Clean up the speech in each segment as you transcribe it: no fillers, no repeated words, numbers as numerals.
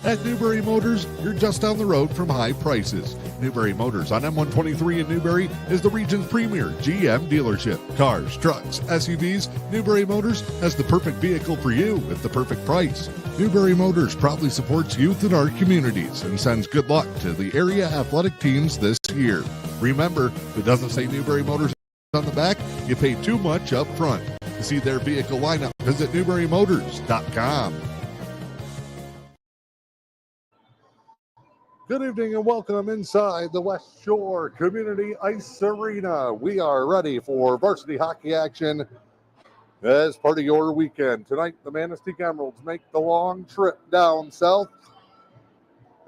At Newberry Motors, you're just down the road from high prices. Newberry Motors on M123 in Newberry is the region's premier GM dealership. Cars, trucks, SUVs, Newberry Motors has the perfect vehicle for you at the perfect price. Newberry Motors proudly supports youth in our communities and sends good luck to the area athletic teams this year. Remember, if it doesn't say Newberry Motors on the back, you pay too much up front. To see their vehicle lineup, visit NewberryMotors.com. Good evening and welcome inside the West Shore Community Ice Arena. We are ready for varsity hockey action as part of your weekend. Tonight, the Manistique Emeralds make the long trip down south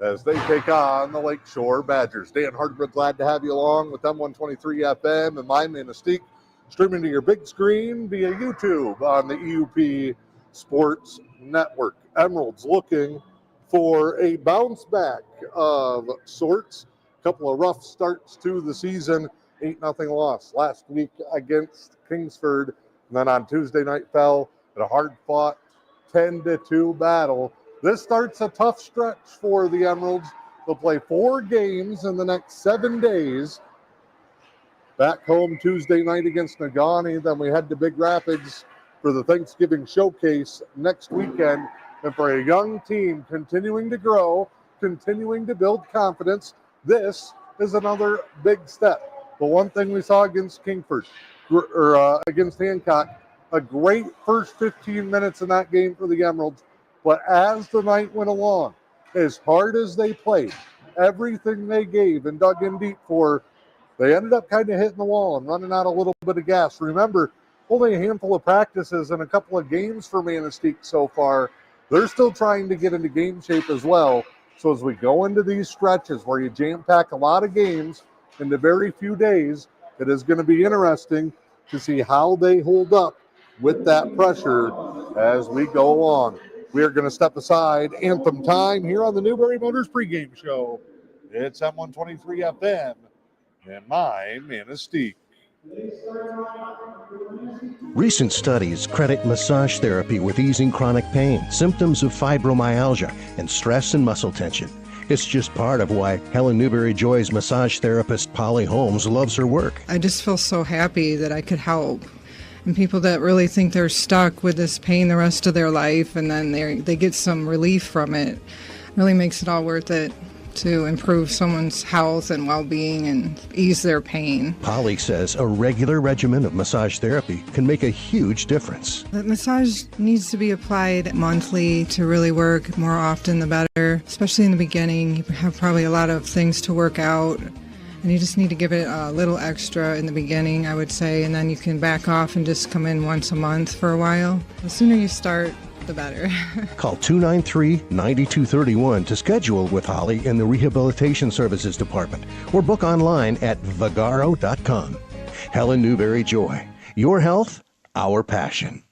as they take on the Lakeshore Badgers. Dan Hardwood, glad to have you along with M123 FM and my Manistique, streaming to your big screen via YouTube on the E.U.P Sports Network. Emeralds looking for a bounce back of sorts. A couple of rough starts to the season. 8-0 loss last week against Kingsford. And then on Tuesday night fell at a hard-fought 10-2 battle. This starts a tough stretch for the Emeralds. They'll play 4 games in the next 7 days. Back home Tuesday night against Negaunee. Then we head to Big Rapids for the Thanksgiving Showcase next weekend. And for a young team continuing to grow, continuing to build confidence, this is another big step. The one thing we saw against Kingsford, or against Hancock, a great first 15 minutes in that game for the Emeralds. But as the night went along, as hard as they played, everything they gave and dug in deep for, they ended up kind of hitting the wall and running out a little bit of gas. Remember, only a handful of practices and a couple of games for Manistique so far. They're still trying to get into game shape as well. So as we go into these stretches where you jam-pack a lot of games into very few days, it is going to be interesting to see how they hold up with that pressure as we go along. We are going to step aside. Anthem time here on the Newberry Motors pregame show. It's M123 FM and my Manistee. Recent studies credit massage therapy with easing chronic pain, symptoms of fibromyalgia, and stress and muscle tension. It's just part of why Helen Newberry Joy's massage therapist Polly Holmes loves her work. I just feel so happy that I could help. And people that really think they're stuck with this pain the rest of their life and then they get some relief from it, really makes it all worth it to improve someone's health and well-being and ease their pain. Polly says a regular regimen of massage therapy can make a huge difference. The massage needs to be applied monthly to really work. More often the better, especially in the beginning. You have probably a lot of things to work out, and you just need to give it a little extra in the beginning, I would say, and then you can back off and just come in once a month for a while. The sooner you start, the better. Call 293-9231 to schedule with Holly in the Rehabilitation Services Department or book online at vagaro.com. Helen Newberry Joy. Your health, our passion.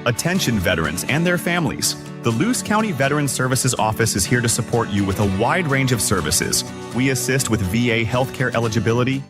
Attention veterans and their families. The Luce County Veterans Services Office is here to support you with a wide range of services. We assist with VA healthcare eligibility.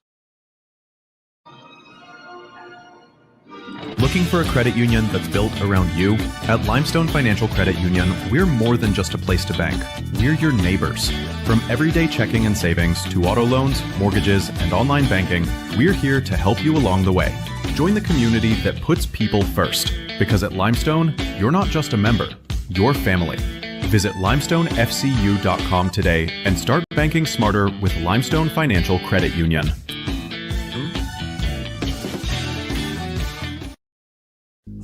Looking for a credit union that's built around you? At Limestone Financial Credit Union, we're more than just a place to bank. We're your neighbors. From everyday checking and savings to auto loans, mortgages, and online banking, we're here to help you along the way. Join the community that puts people first. Because at Limestone, you're not just a member, you're family. Visit limestonefcu.com today and start banking smarter with Limestone Financial Credit Union.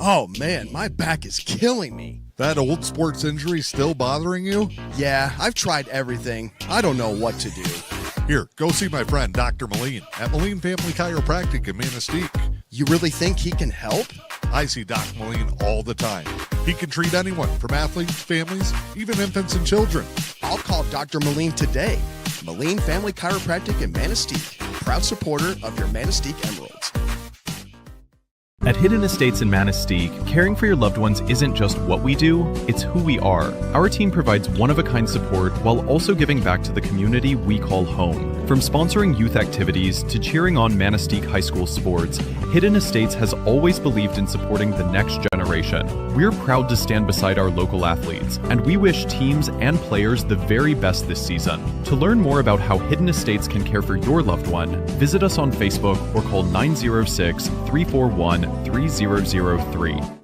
Oh man, my back is killing me. That old sports injury still bothering you? Yeah, I've tried everything. I don't know what to do. Here, go see my friend Dr. Moline at Moline Family Chiropractic in Manistique. You really think he can help? I see Doc Moline all the time. He can treat anyone from athletes, families, even infants and children. I'll call Dr. Moline today. Moline Family Chiropractic in Manistee, proud supporter of your Manistique Emeralds. At Hidden Estates in Manistee, caring for your loved ones isn't just what we do, it's who we are. Our team provides one-of-a-kind support while also giving back to the community we call home. From sponsoring youth activities to cheering on Manistique High School sports, Hidden Estates has always believed in supporting the next generation. We're proud to stand beside our local athletes, and we wish teams and players the very best this season. To learn more about how Hidden Estates can care for your loved one, visit us on Facebook or call 906-341-3003.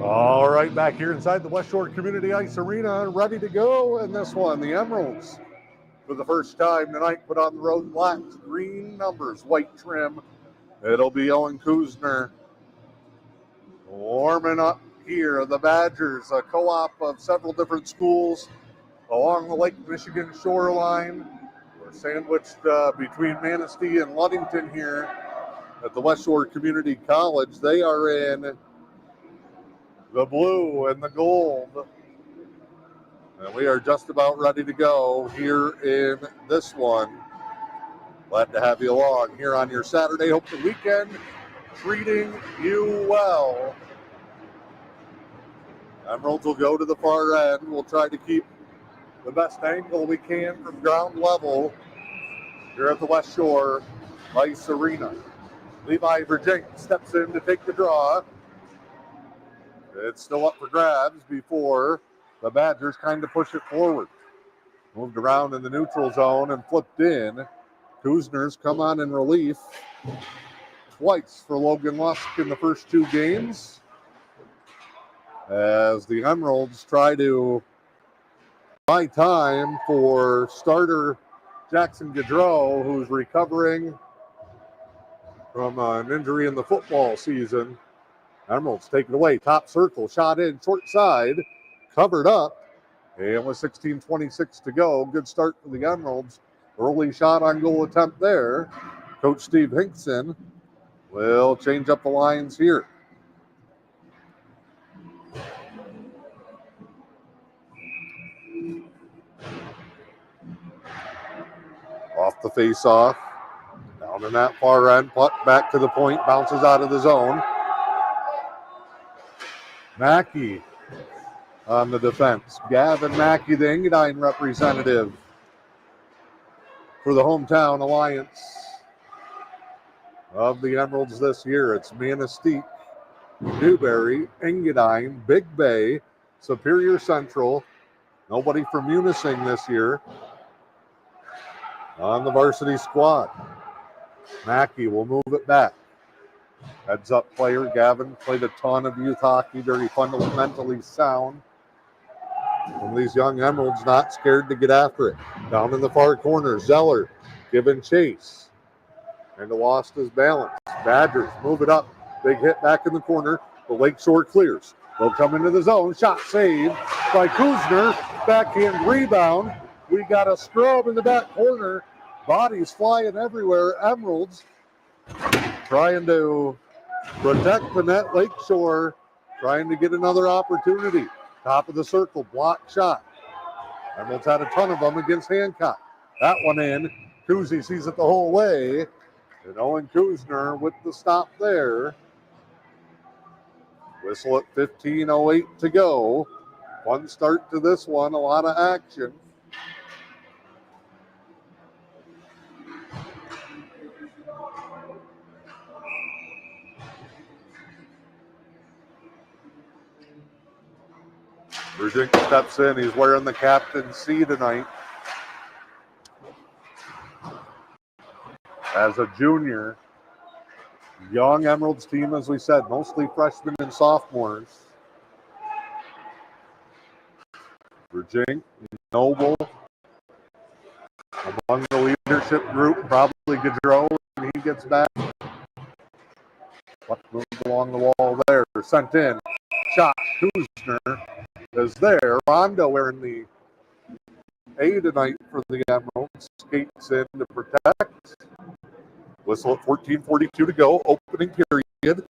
All right, back here inside the West Shore Community Ice Arena, ready to go. And this one, the Emeralds, for the first time tonight, put on the road black, green numbers, white trim. It'll be Owen Kuzner warming up here. The Badgers, a co-op of several different schools along the Lake Michigan shoreline. We're sandwiched between Manistee and Ludington here at the West Shore Community College. They are in the blue and the gold. And we are just about ready to go here in this one. Glad to have you along here on your Saturday. Hope the weekend treating you well. Emeralds will go to the far end. We'll try to keep the best angle we can from ground level here at the West Shore Ice Arena. Levi Verjink steps in to take the draw. It's still up for grabs before the Badgers kind of push it forward. Moved around in the neutral zone and flipped in. Kuzner's come on in relief twice for Logan Lusk in the first two games, as the Emeralds try to buy time for starter Jackson Gaudreau, who's recovering from an injury in the football season. Emeralds take it away. Top circle, shot in, short side, covered up. And with 16:26 to go, good start for the Emeralds. Early shot on goal attempt there. Coach Steve Hinkson will change up the lines here. Off the face-off. Down in that far end, putt back to the point, bounces out of the zone. Mackey on the defense. Gavin Mackey, the Engadine representative for the hometown alliance of the Emeralds this year. It's Manistee, Newberry, Engadine, Big Bay, Superior Central. Nobody from Munising this year on the varsity squad. Mackey will move it back. Heads up player. Gavin played a ton of youth hockey, very fundamentally sound. One of these young Emeralds not scared to get after it. Down in the far corner, Zeller giving chase. And lost his balance. Badgers move it up. Big hit back in the corner. The Lakeshore clears. They'll come into the zone. Shot saved by Kuzner. Backhand rebound. We got a scrub in the back corner. Bodies flying everywhere. Emeralds trying to protect the net. Lakeshore trying to get another opportunity. Top of the circle, block shot. Emeralds had a ton of them against Hancock. That one in. Kuzi sees it the whole way. And Owen Kuzner with the stop there. Whistle at 15:08 to go. Fun start to this one, a lot of action. Virginia steps in. He's wearing the captain's C tonight. As a junior, young Emeralds team, as we said, mostly freshmen and sophomores. Virginia, Noble, among the leadership group, probably Gaudreau when he gets back. What moves along the wall there, sent in. Shot, Kuzner is there. Rondo wearing the A tonight for the Emeralds. Skates in to protect. Whistle at 14:42 to go, opening period.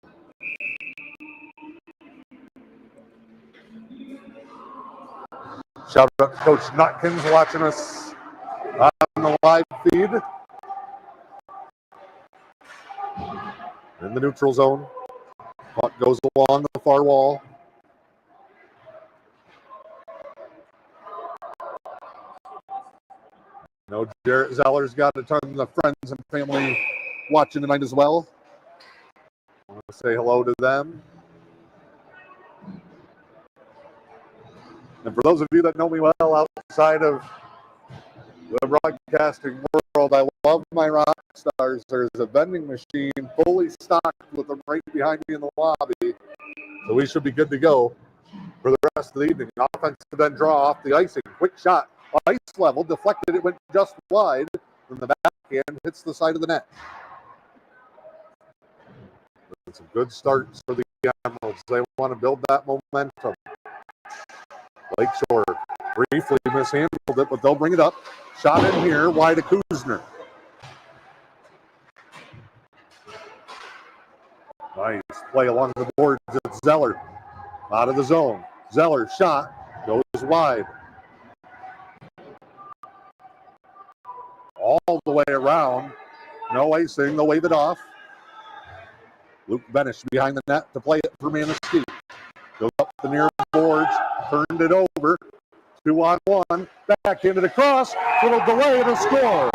Shout out to Coach Nutkins watching us on the live feed. In the neutral zone. Puck goes along the far wall. No, Jarrett Zeller's got a ton of friends and family watching tonight as well. I want to say hello to them. And for those of you that know me well outside of the broadcasting world, I love my rock stars. There's a vending machine fully stocked with them right behind me in the lobby. So we should be good to go for the rest of the evening. Offensive then draw off the icing. Quick shot. Ice level. Deflected. It went just wide. From the backhand hits the side of the net. It's a good start for the Emeralds. They want to build that momentum. Lakeshore briefly mishandled it, but they'll bring it up. Shot in here, wide to Kuzner. Nice play along the boards. It's Zeller out of the zone. Zeller shot goes wide. All the way around. No icing. They'll wave it off. Luke Benish behind the net to play it for Manistique. Goes up the near boards, turned it over. 2-on-1, backhanded across, little delay to score.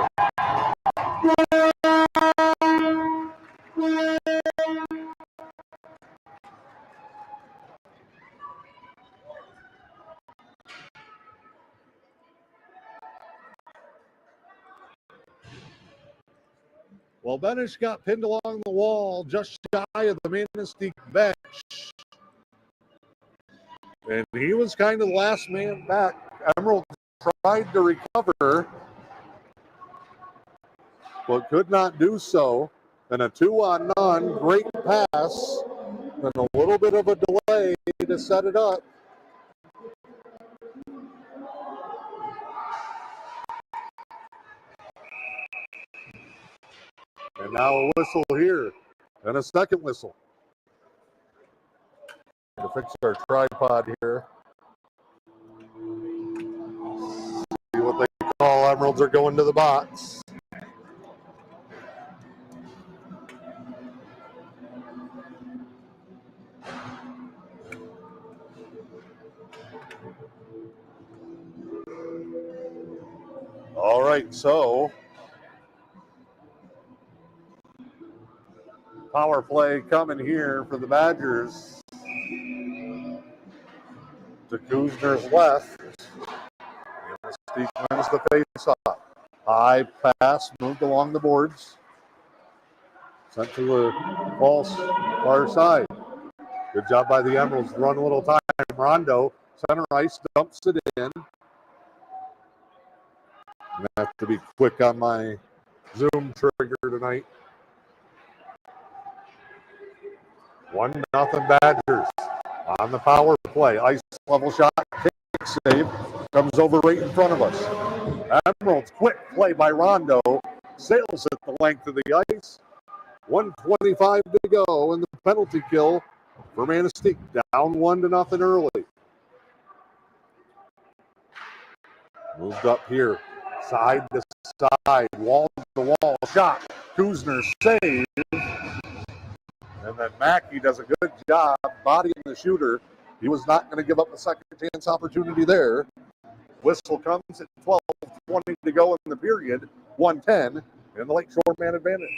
Well, Benish got pinned along the wall just shy of the Manistique bench. And he was kind of the last man back. Emerald tried to recover, but could not do so. And a 2-on-none, great pass, and a little bit of a delay to set it up. And now a whistle here, and a second whistle. To fix our tripod here. See what they call. Emeralds are going to the box. All right, so power play coming here for the Badgers. To Kuzner's left. Manistique wins the face-off. High pass moved along the boards. Sent to the false far side. Good job by the Emeralds. Run a little time. Rondo, center ice, dumps it in. I have to be quick on my Zoom trigger tonight. 1-0 Badgers on the power play. Ice level shot, kick save, comes over right in front of us. Emeralds, quick play by Rondo, sails at the length of the ice. 1:25 to go, and the penalty kill for Manistique. Down 1-0 early. Moved up here, side to side, wall to wall, shot. Kuzner save. And then Mackey does a good job bodying the shooter. He was not going to give up a second chance opportunity there. Whistle comes at 12:20 to go in the period. 1-10, and the Lakeshore man advantage.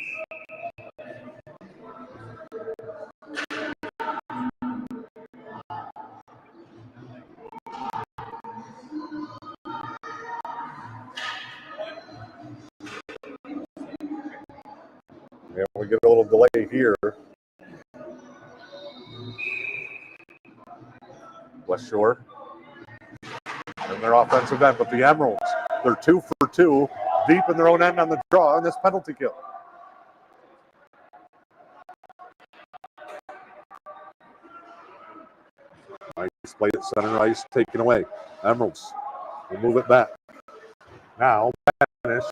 And we get a little delay here. West Shore in their offensive end, but the Emeralds, they're 2 for 2, deep in their own end on the draw on this penalty kill. Nice play at center ice, taken away. Emeralds will move it back. Now, Benish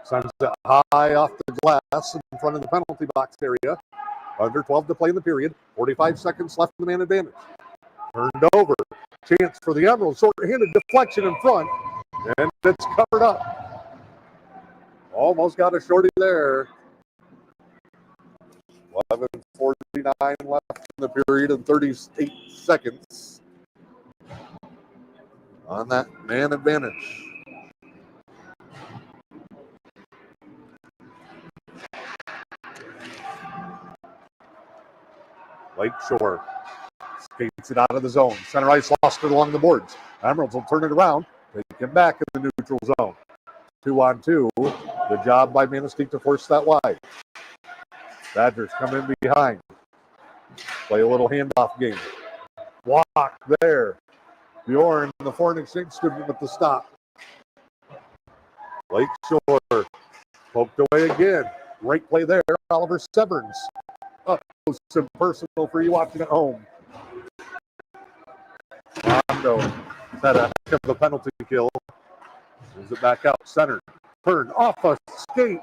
sends it high off the glass in front of the penalty box area. Under 12 to play in the period. 45 seconds left in the man advantage. Turned over. Chance for the Emeralds. Short-handed deflection in front. And it's covered up. Almost got a shorty there. 11:49 left in the period and 38 seconds on that man advantage. Lakeshore skates it out of the zone. Center ice lost it along the boards. Emeralds will turn it around. Take him back in the neutral zone. 2-on-2. Good job by Manistique to force that wide. Badgers come in behind. Play a little handoff game. Walk there. Bjorn, the foreign exchange student with the stop. Lakeshore poked away again. Great play there. Oliver Severns. Up close and personal for you watching at home. Rondo had a heck of a penalty kill. Moves it back out. Center. Turn off a skate.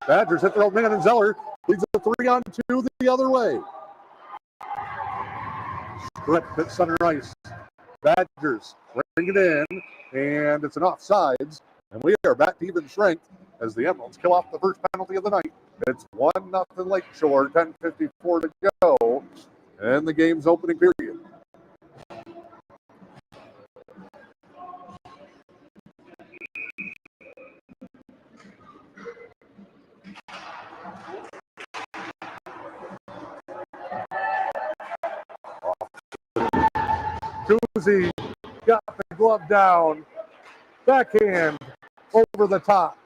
Badgers hit their old man, and Zeller leads a 3-on-2 the other way. Stripped at center ice. Badgers bring it in, and it's an offsides. And we are back to even strength as the Emeralds kill off the first penalty of the night. It's 1-0 Lakeshore, 10:54 to go, and the game's opening period. Kuzi got the glove down. Backhand over the top.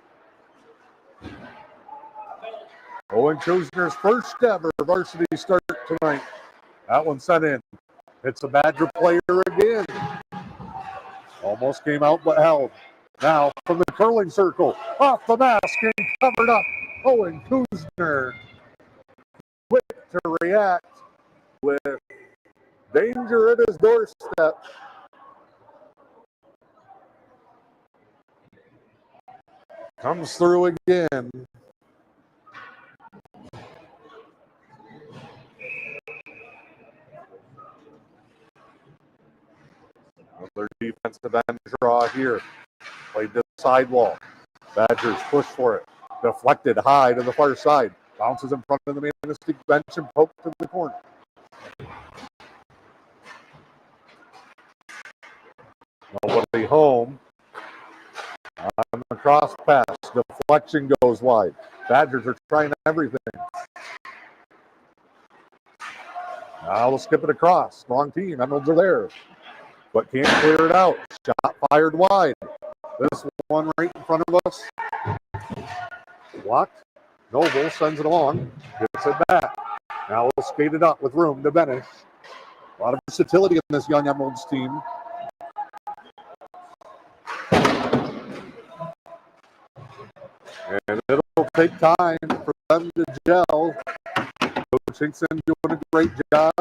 Owen Kuzner's first ever varsity start tonight. That one sent in. It's a Badger player again. Almost came out but held. Now from the curling circle. Off the mask and covered up. Owen Kuzner. Quick to react with danger at his doorstep. Comes through again. Another defensive end draw here. Played to the sidewall. Badgers push for it. Deflected high to the far side. Bounces in front of the Manistee bench and poked to the corner. Nobody home. On the cross pass, deflection goes wide. Badgers are trying everything. Now we'll skip it across. Wrong team. Emeralds are there, but can't clear it out. Shot fired wide. This one right in front of us. Blocked. Noble sends it along. Gets it back. Now we'll skate it up with room to Benish. A lot of versatility in this young Emeralds team. And it'll take time for them to gel. Coach Hinkson doing a great job.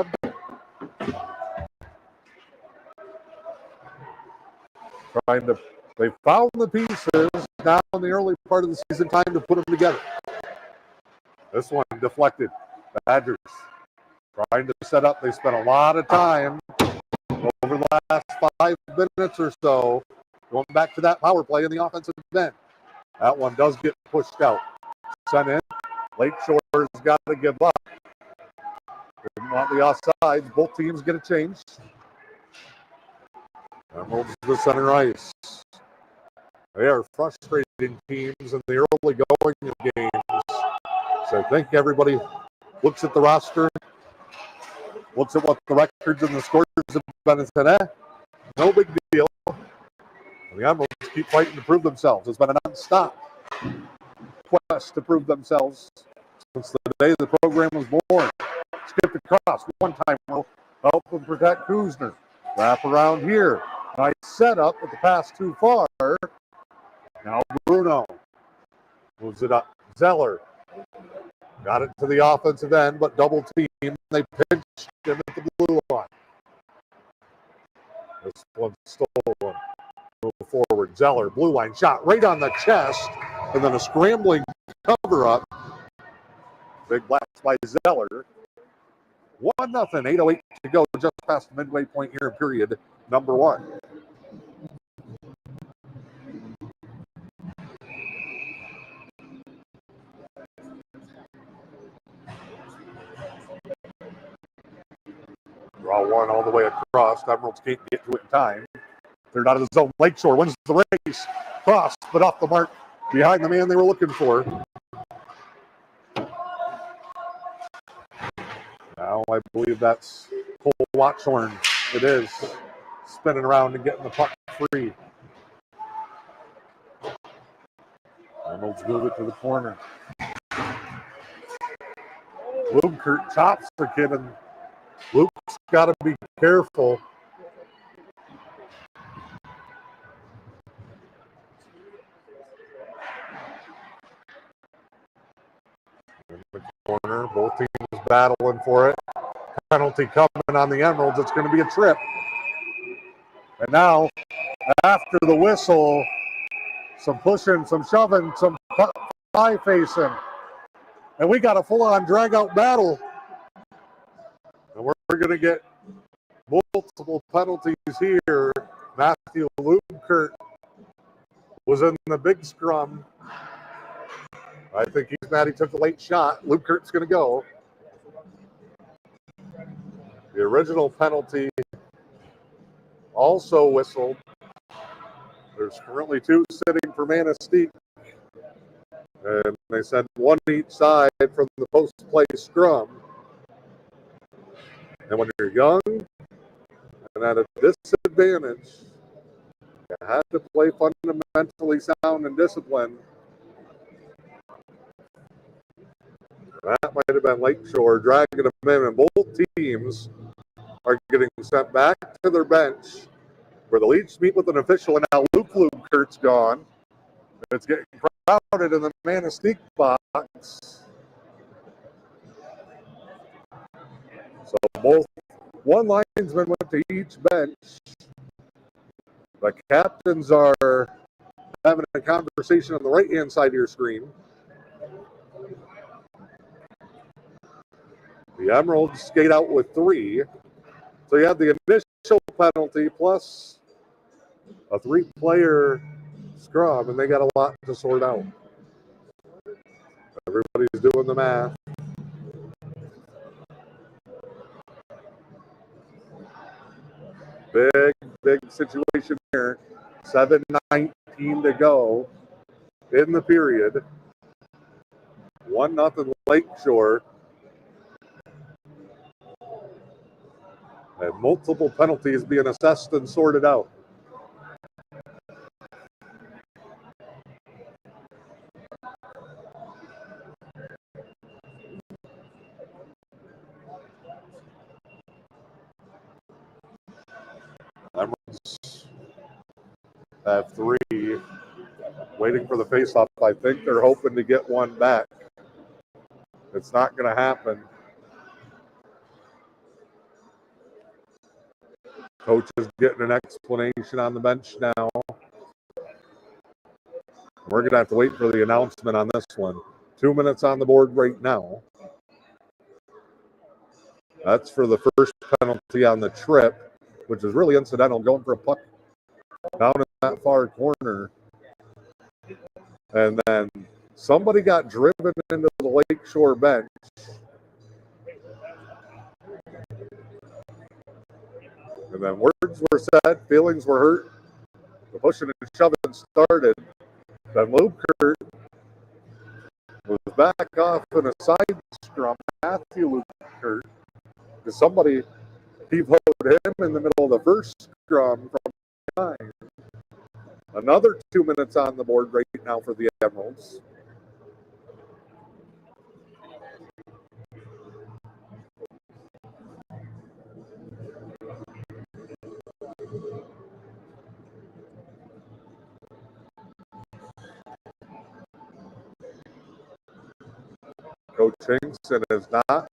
They found the pieces now in the early part of the season, time to put them together. This one deflected. Badgers trying to set up. They spent a lot of time over the last 5 minutes or so going back to that power play in the offensive end. That one does get pushed out. Sent in. Lakeshore's got to give up. Didn't want the offsides. Both teams get a change. Emeralds to the center ice. They are frustrating teams in the early going of games. So I think everybody looks at the roster, looks at what the records and the scores have been and said, no big deal. And the Emeralds keep fighting to prove themselves. It's been a non-stop quest to prove themselves since the day the program was born. Skipped across, one-time help and protect Kuzner. Wrap around here. Nice setup, but the pass too far. Now Bruno moves it up. Zeller got it to the offensive end, but double team. They pinched him at the blue line. This one's stolen. Move forward. Zeller, blue line shot right on the chest, and then a scrambling cover up. Big blast by Zeller. 1-0, 8:08 to go, just past the midway point here in period number 1. Draw one all the way across. Emeralds can't get to it in time. They're out of the zone. Lakeshore wins the race. Cross, but off the mark behind the man they were looking for. Now I believe that's Cole Watchorn. It is spinning around and getting the puck free. Emeralds move it to the corner. Lubkert chops the kid, and Luke's got to be careful. In the corner, both teams battling for it. Penalty coming on the Emeralds. It's going to be a trip. And now, after the whistle, some pushing, some shoving, some pie facing. And we got a full-on drag-out battle. And we're going to get multiple penalties here. Matthew Lubkert was in the big scrum. I think he's mad he took the late shot. Lubkert's going to go. The original penalty also whistled. There's currently 2 sitting for Manistee. And they said 1 each side from the post-play scrum. And when you're young and at a disadvantage, you have to play fundamentally sound and disciplined. That might have been Lakeshore dragging them in, and both teams are getting sent back to their bench where they'll each meet with an official, and now Luke Lubkert's gone. It's getting crowded in the Manistique box. So both one linesman went to each bench. The captains are having a conversation on the right-hand side of your screen. The Emeralds skate out with 3. So you have the initial penalty plus a 3-player scrum, and they got a lot to sort out. Everybody's doing the math. Big situation here. 7:19 to go in the period. 1-0 Lakeshore. And multiple penalties being assessed and sorted out. Emeralds have 3 waiting for the face-off. I think they're hoping to get one back. It's not going to happen. Coach is getting an explanation on the bench now. We're going to have to wait for the announcement on this one. 2 minutes on the board right now. That's for the first penalty on the trip, which is really incidental, going for a puck down in that far corner. And then somebody got driven into the Lakeshore bench. And then words were said, feelings were hurt. The pushing and shoving started. Then Lubkert was back off in a side scrum. Matthew Lubkert, because somebody pivoted him in the middle of the first scrum from behind. Another 2 minutes on the board right now for the Emeralds. Coach Hinkson has not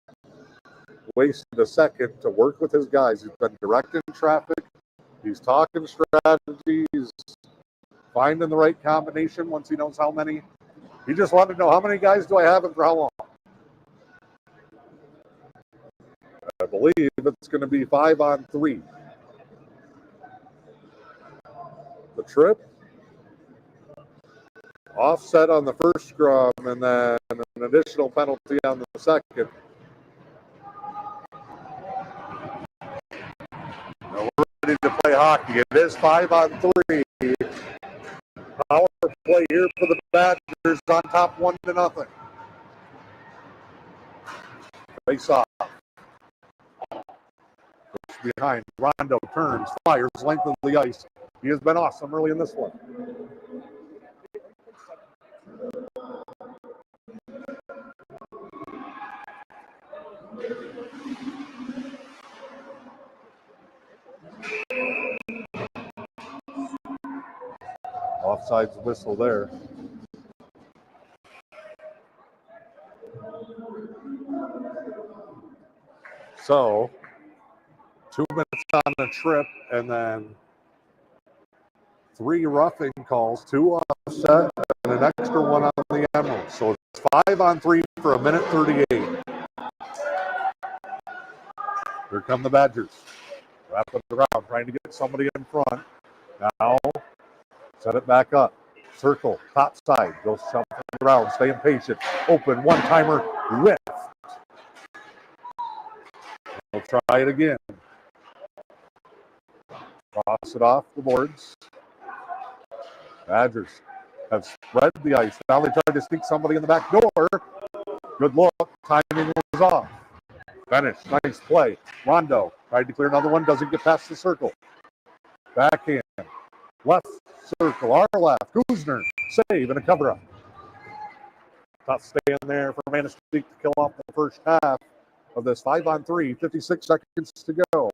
wasted a second to work with his guys. He's been directing traffic. He's talking strategies, finding the right combination once he knows how many. He just wanted to know how many guys do I have and for how long. I believe it's going to be 5-on-3. The trip, offset on the first scrum, and then an additional penalty on the second. Now we're ready to play hockey. It is 5-on-3. Power play here for the Badgers on top 1-0. Face off. behind. Rondo turns, fires, length of the ice. He has been awesome early in this one. Offsides whistle there. So, 2 minutes on the trip, and then 3 roughing calls, 2 offset, and an extra 1 on the Emeralds. So it's 5 on 3 for 1:38. Here come the Badgers. Wrapping it around, trying to get somebody in front. Now, set it back up. Circle, top side, goes shuffling around, staying patient. Open, one-timer, whiff. We'll try it again. Cross it off the boards. Badgers have spread the ice. Now they try to sneak somebody in the back door. Good look. Timing was off. Finish. Nice play. Rondo tried to clear another one. Doesn't get past the circle. Backhand. Left circle. Our left. Kuzner. Save and a cover-up. Tough staying there for Manistique to kill off the first half of this 5 on 3. 56 seconds to go.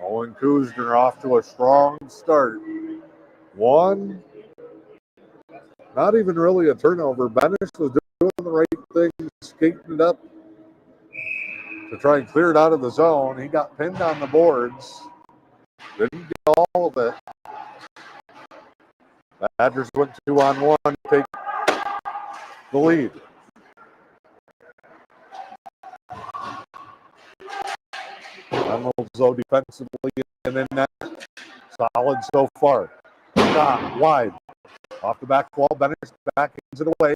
Owen Kuzner off to a strong start. 1, not even really a turnover. Benish was doing the right thing, skating it up to try and clear it out of the zone. He got pinned on the boards. Didn't get all of it. Badgers went 2 on 1 to take the lead. Emeralds, though, defensively and in net, solid so far. Shot wide. Off the back wall, Benish backhands it away.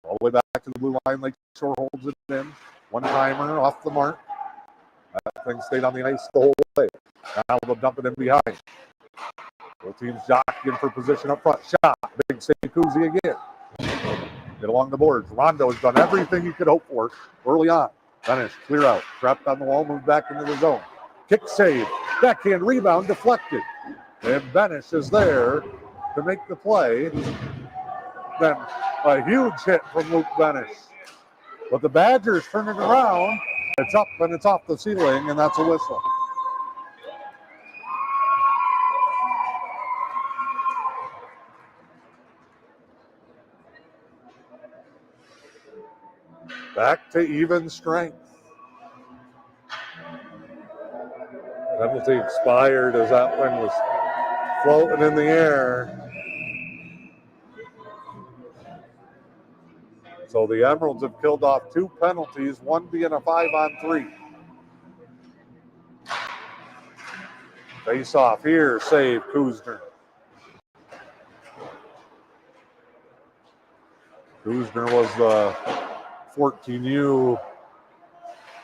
All the way back to the blue line. Lakeshore holds it in. One-timer off the mark. That thing stayed on the ice the whole way. Now they'll dump it in behind. Both teams jockeying for position up front. Shot. Big save Kuzi again. Get along the boards. Rondo has done everything you could hope for early on. Benish, clear out. Trapped on the wall, moved back into the zone. Kick save. Backhand rebound deflected. And Benish is there to make the play. Then a huge hit from Luke Benish. But the Badgers turn it around. It's up and it's off the ceiling, and that's a whistle. Back to even strength. Penalty expired as that one was floating in the air. So the Emeralds have killed off 2 penalties, one being a 5 on 3. Face off here, save Kuzner. Kuzner was the 14U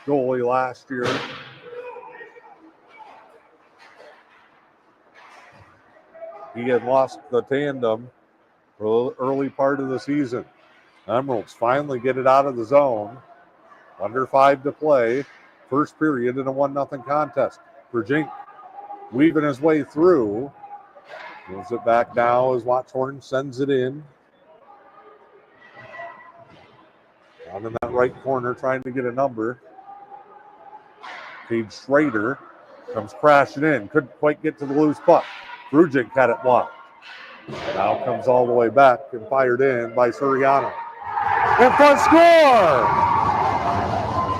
goalie last year. He had lost the tandem for the early part of the season. Emeralds finally get it out of the zone. Under 5 to play. First period in a 1-0 contest. Virgink weaving his way through. Moves it back now as Watchorn sends it in. Down in that right corner trying to get a number. Paige Schrader comes crashing in. Couldn't quite get to the loose puck. Virgink had it blocked. Now comes all the way back and fired in by Suriano. In front score!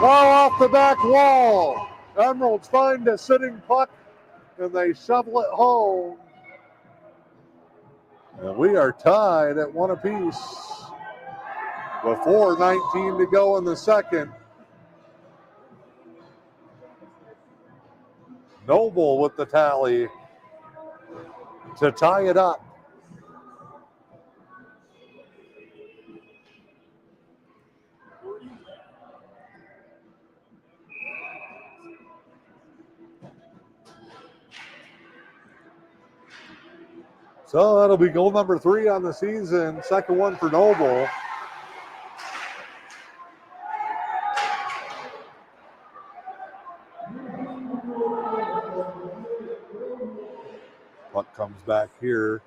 Well, off the back wall. Emeralds find a sitting puck and they shovel it home. And we are tied at 1 apiece. With 4:19 to go in the second. Noble with the tally to tie it up. So that'll be goal number 3 on the season. Second one for Noble. Puck comes back here.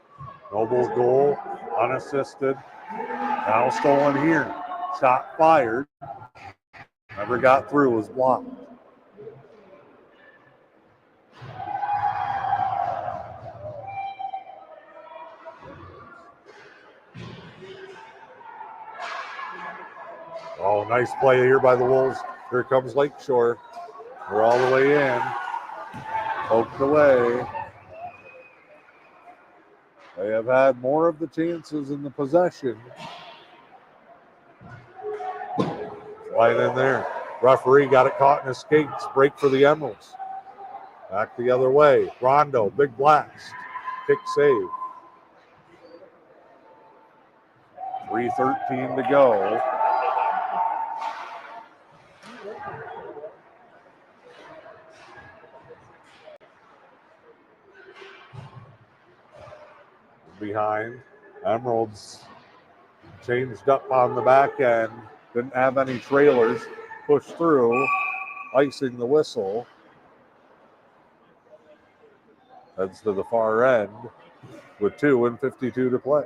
Noble's goal, unassisted. Now stolen here. Shot fired. Never got through, was blocked. Oh, nice play here by the Wolves. Here comes Lakeshore. They're all the way in. Poked away. They have had more of the chances in the possession. Right in there. Referee got it caught in his skates. Break for the Emeralds. Back the other way. Rondo, big blast. Kick save. 3:13 to go. Behind. Emeralds changed up on the back end. Didn't have any trailers. Pushed through. Icing the whistle. Heads to the far end with 2:52 to play.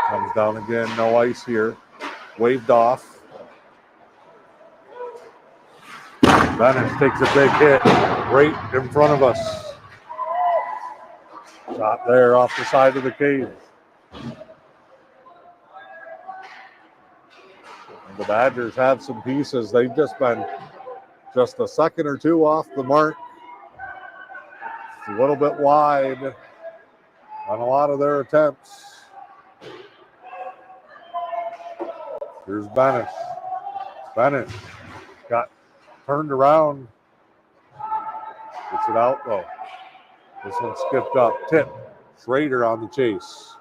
Comes down again, no ice here. Waved off. Bennett takes a big hit right in front of us. Shot there off the side of the cage. And the Badgers have some pieces. They've just been just a second or two off the mark. It's a little bit wide on a lot of their attempts. Here's Bennett. Bennett got turned around. Gets it out though. This one skipped up. Tip. Schrader on the chase.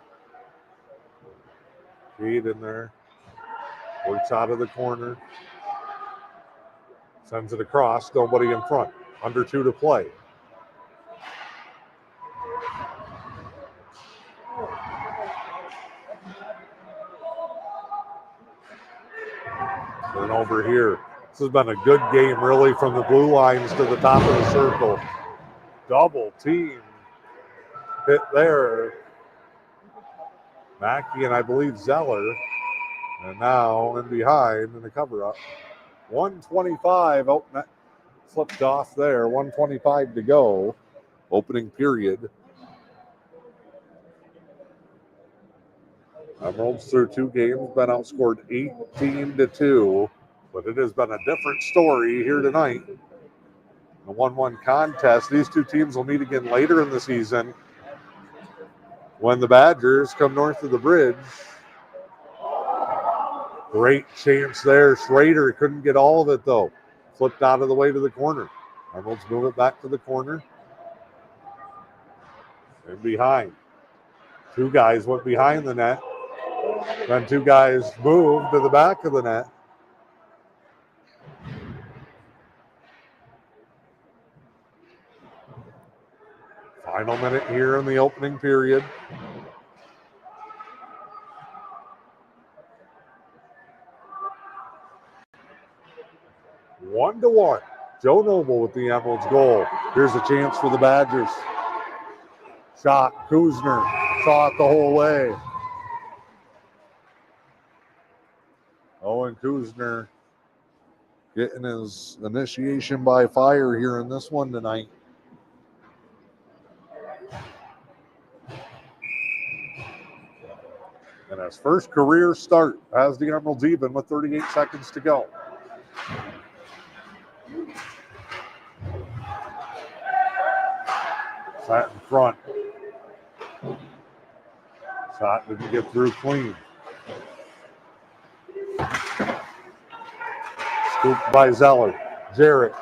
Feed in there. Works out of the corner. Sends it across. Nobody in front. Under 2 to play. And over here. This has been a good game, really, from the blue lines to the top of the circle. Double team hit there. Mackey and I believe Zeller. And now in behind in the cover-up. 125. Oh, that flipped off there. 125 to go. Opening period. Emeralds through 2 games, been outscored 18-2. But it has been a different story here tonight. A 1-1 contest. These 2 teams will meet again later in the season when the Badgers come north of the bridge. Great chance there. Schrader couldn't get all of it, though. Flipped out of the way to the corner. Emeralds move it back to the corner. And behind. 2 guys went behind the net. Then 2 guys moved to the back of the net. Final minute here in the opening period. One to one. Joe Noble with the Emeralds goal. Here's a chance for the Badgers. Shot. Kuzner saw it the whole way. Owen Kuzner getting his initiation by fire here in this one tonight. And his first career start has the Emeralds even with 38 seconds to go. Sat in front. Shot didn't get through clean. Scooped by Zeller. Jarrett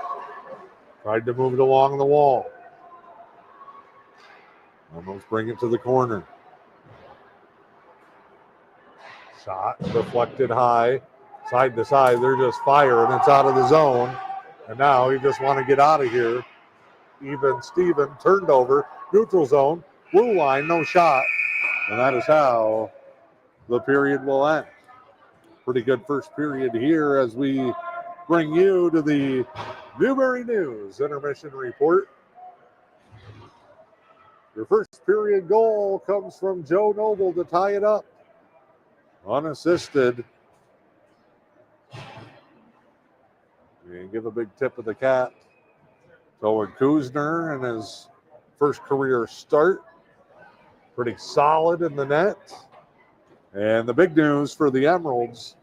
tried to move it along the wall. Almost bring it to the corner. Shot deflected high, side to side. They're just firing. It's out of the zone. And now you just want to get out of here. Even Steven turned over. Neutral zone. Blue line, no shot. And that is how the period will end. Pretty good first period here as we bring you to the Newberry News Intermission Report. Your first period goal comes from Joe Noble to tie it up. Unassisted. And give a big tip of the cap to Owen Kuzner in his first career start. Pretty solid in the net. And the big news for the Emeralds,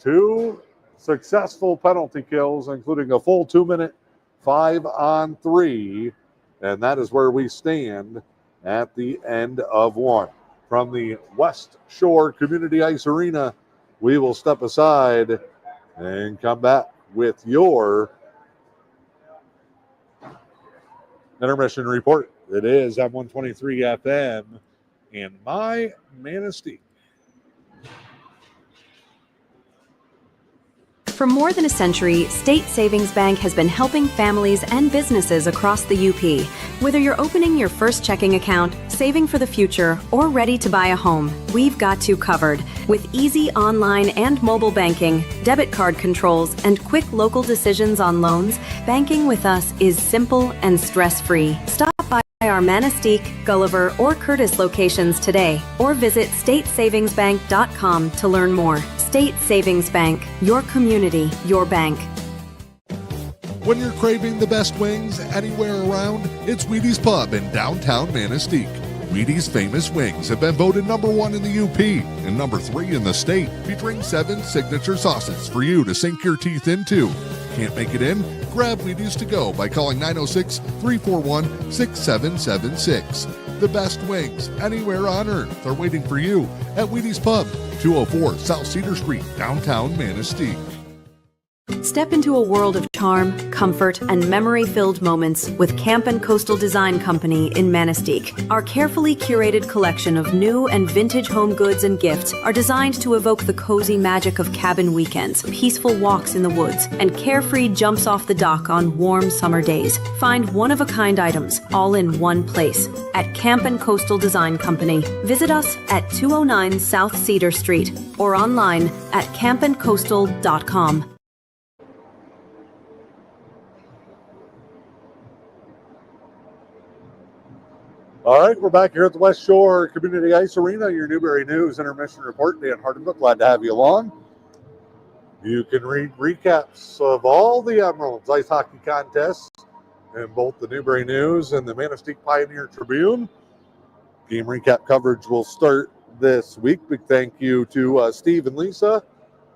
2 successful penalty kills, including a full 2-minute 5-on-3. And that is where we stand at the end of one. From the West Shore Community Ice Arena, we will step aside and come back with your intermission report. It is M123 FM and my Manistee. For more than a century, State Savings Bank has been helping families and businesses across the UP. Whether you're opening your first checking account, saving for the future, or ready to buy a home, we've got you covered. With easy online and mobile banking, debit card controls, and quick local decisions on loans, banking with us is simple and stress-free. Stop by our Manistique, Gulliver, or Curtis locations today, or visit statesavingsbank.com to learn more. State Savings Bank, your community, your bank. When you're craving the best wings anywhere around, it's Wheaties Pub in downtown Manistique. Wheaties' famous wings have been voted #1 in the UP and #3 in the state, featuring 7 signature sauces for you to sink your teeth into. Can't make it in? Grab Wheaties to go by calling 906-341-6776. The best wings anywhere on earth are waiting for you at Wheaties Pub, 204 South Cedar Street, downtown Manistee. Step into a world of charm, comfort, and memory-filled moments with Camp & Coastal Design Company in Manistique. Our carefully curated collection of new and vintage home goods and gifts are designed to evoke the cozy magic of cabin weekends, peaceful walks in the woods, and carefree jumps off the dock on warm summer days. Find one-of-a-kind items all in one place at Camp & Coastal Design Company. Visit us at 209 South Cedar Street or online at campandcoastal.com. All right, we're back here at the West Shore Community Ice Arena, your Newberry News Intermission Report. Dan Hardenbrook, glad to have you along. You can read recaps of all the Emeralds ice hockey contests in both the Newberry News and the Manistique Pioneer Tribune. Game recap coverage will start this week. Big thank you to Steve and Lisa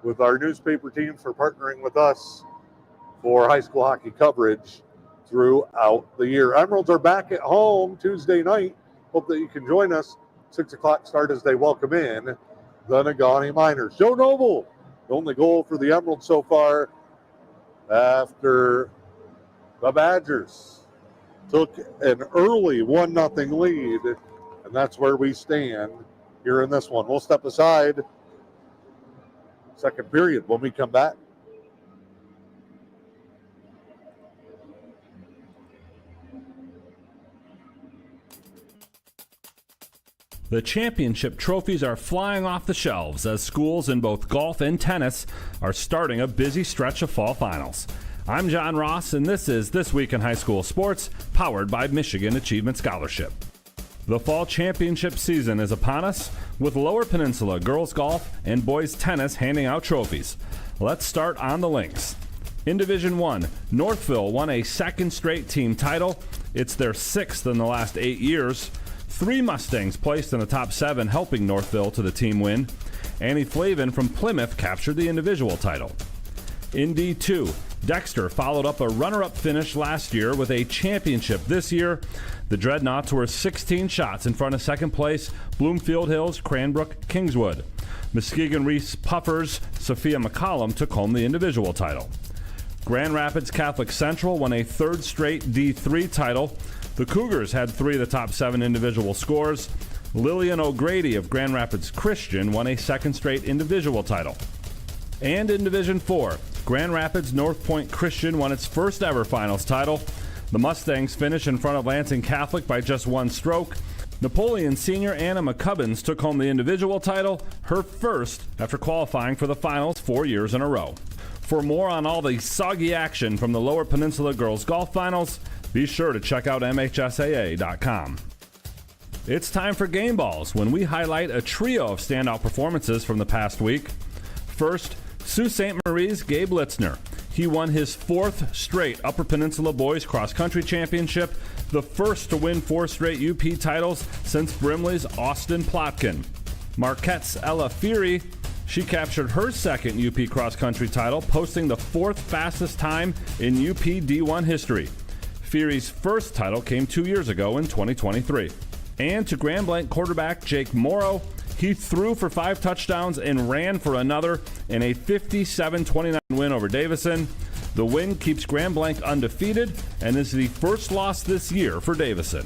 with our newspaper teams for partnering with us for high school hockey coverage throughout the year. Emeralds are back at home Tuesday night. Hope that you can join us. 6 o'clock start as they welcome in the Negaunee Miners. Joe Noble, the only goal for the Emeralds so far after the Badgers took an early 1-0 lead, and that's where we stand here in this one. We'll step aside. Second period when we come back. The championship trophies are flying off the shelves as schools in both golf and tennis are starting a busy stretch of fall finals. I'm John Ross, and this is This Week in High School Sports, powered by Michigan Achievement Scholarship. The fall championship season is upon us, with Lower Peninsula girls golf and boys tennis handing out trophies. Let's start on the links. In Division 1, Northville won a second straight team title. It's their 6th in the last 8 years. 3 Mustangs placed in the top 7, helping Northville to the team win. Annie Flavin from Plymouth captured the individual title. In D2, Dexter followed up a runner-up finish last year with a championship this year. The Dreadnoughts were 16 shots in front of second place, Bloomfield Hills, Cranbrook, Kingswood. Muskegon Reese Puffers' Sophia McCollum took home the individual title. Grand Rapids Catholic Central won a third straight D3 title. The Cougars had 3 of the top 7 individual scores. Lillian O'Grady of Grand Rapids Christian won a second straight individual title. And in Division 4, Grand Rapids North Point Christian won its first ever finals title. The Mustangs finished in front of Lansing Catholic by just 1 stroke. Napoleon senior Anna McCubbins took home the individual title, her first after qualifying for the finals 4 years in a row. For more on all the soggy action from the Lower Peninsula Girls Golf Finals, be sure to check out MHSAA.com. It's time for Game Balls, when we highlight a trio of standout performances from the past week. First, Sault Ste. Marie's Gabe Litzner. He won his 4th straight Upper Peninsula Boys Cross Country Championship, the first to win 4 straight UP titles since Brimley's Austin Plotkin. Marquette's Ella Fury, she captured her second UP Cross Country title, posting the 4th fastest time in UP D1 history. Fury's first title came 2 years ago in 2023. And to Grand Blanc quarterback Jake Morrow, he threw for 5 touchdowns and ran for another in a 57-29 win over Davison. The win keeps Grand Blanc undefeated and is the first loss this year for Davison.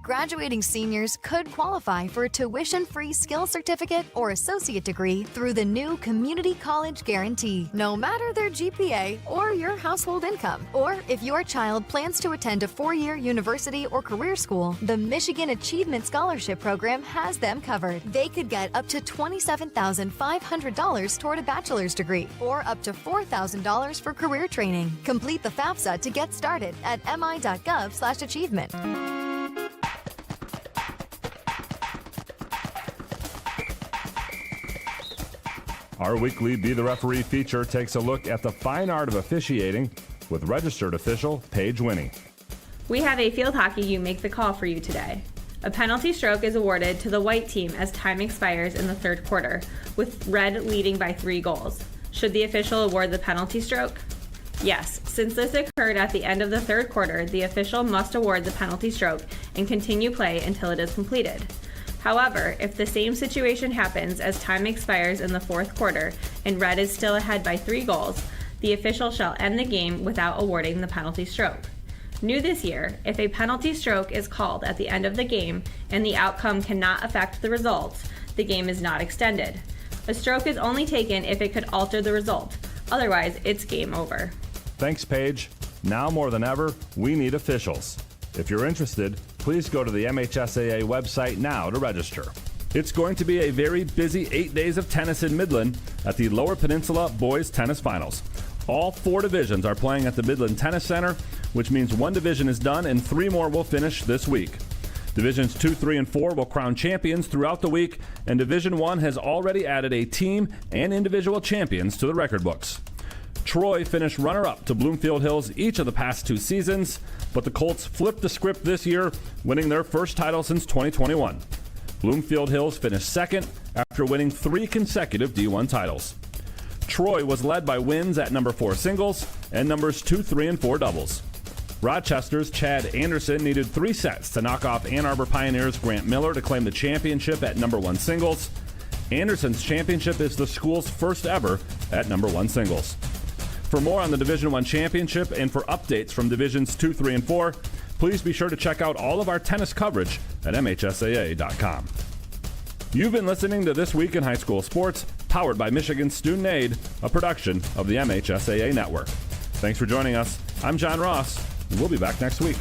Graduating seniors could qualify for a tuition-free skill certificate or associate degree through the new Community College Guarantee, no matter their GPA or your household income. Or if your child plans to attend a 4-year university or career school, the Michigan Achievement Scholarship Program has them covered. They could get up to $27,500 toward a bachelor's degree or up to $4,000 for career training. Complete the FAFSA to get started at mi.gov/achievement. Our weekly Be the Referee feature takes a look at the fine art of officiating with registered official Paige Winnie. We have a field hockey You Make the Call for you today. A penalty stroke is awarded to the white team as time expires in the 3rd quarter, with red leading by 3 goals. Should the official award the penalty stroke? Yes, since this occurred at the end of the 3rd quarter, the official must award the penalty stroke and continue play until it is completed. However, if the same situation happens as time expires in the 4th quarter and red is still ahead by 3 goals, the official shall end the game without awarding the penalty stroke. New this year, if a penalty stroke is called at the end of the game and the outcome cannot affect the results, the game is not extended. A stroke is only taken if it could alter the result. Otherwise, it's game over. Thanks, Paige. Now more than ever, we need officials. If you're interested, please go to the MHSAA website now to register. It's going to be a very busy 8 days of tennis in Midland at the Lower Peninsula Boys Tennis Finals. All 4 divisions are playing at the Midland Tennis Center, which means 1 division is done and 3 more will finish this week. Divisions 2, 3, and 4 will crown champions throughout the week, and Division 1 has already added a team and individual champions to the record books. Troy finished runner-up to Bloomfield Hills each of the past 2 seasons, but the Colts flipped the script this year, winning their first title since 2021. Bloomfield Hills finished second after winning 3 consecutive D1 titles. Troy was led by wins at number 4 singles and numbers 2, 3, and 4 doubles. Rochester's Chad Anderson needed 3 sets to knock off Ann Arbor Pioneers' Grant Miller to claim the championship at number 1 singles. Anderson's championship is the school's first ever at number 1 singles. For more on the Division I Championship and for updates from Divisions 2, 3, and 4, please be sure to check out all of our tennis coverage at MHSAA.com. You've been listening to This Week in High School Sports, powered by Michigan Student Aid, a production of the MHSAA Network. Thanks for joining us. I'm John Ross, and we'll be back next week.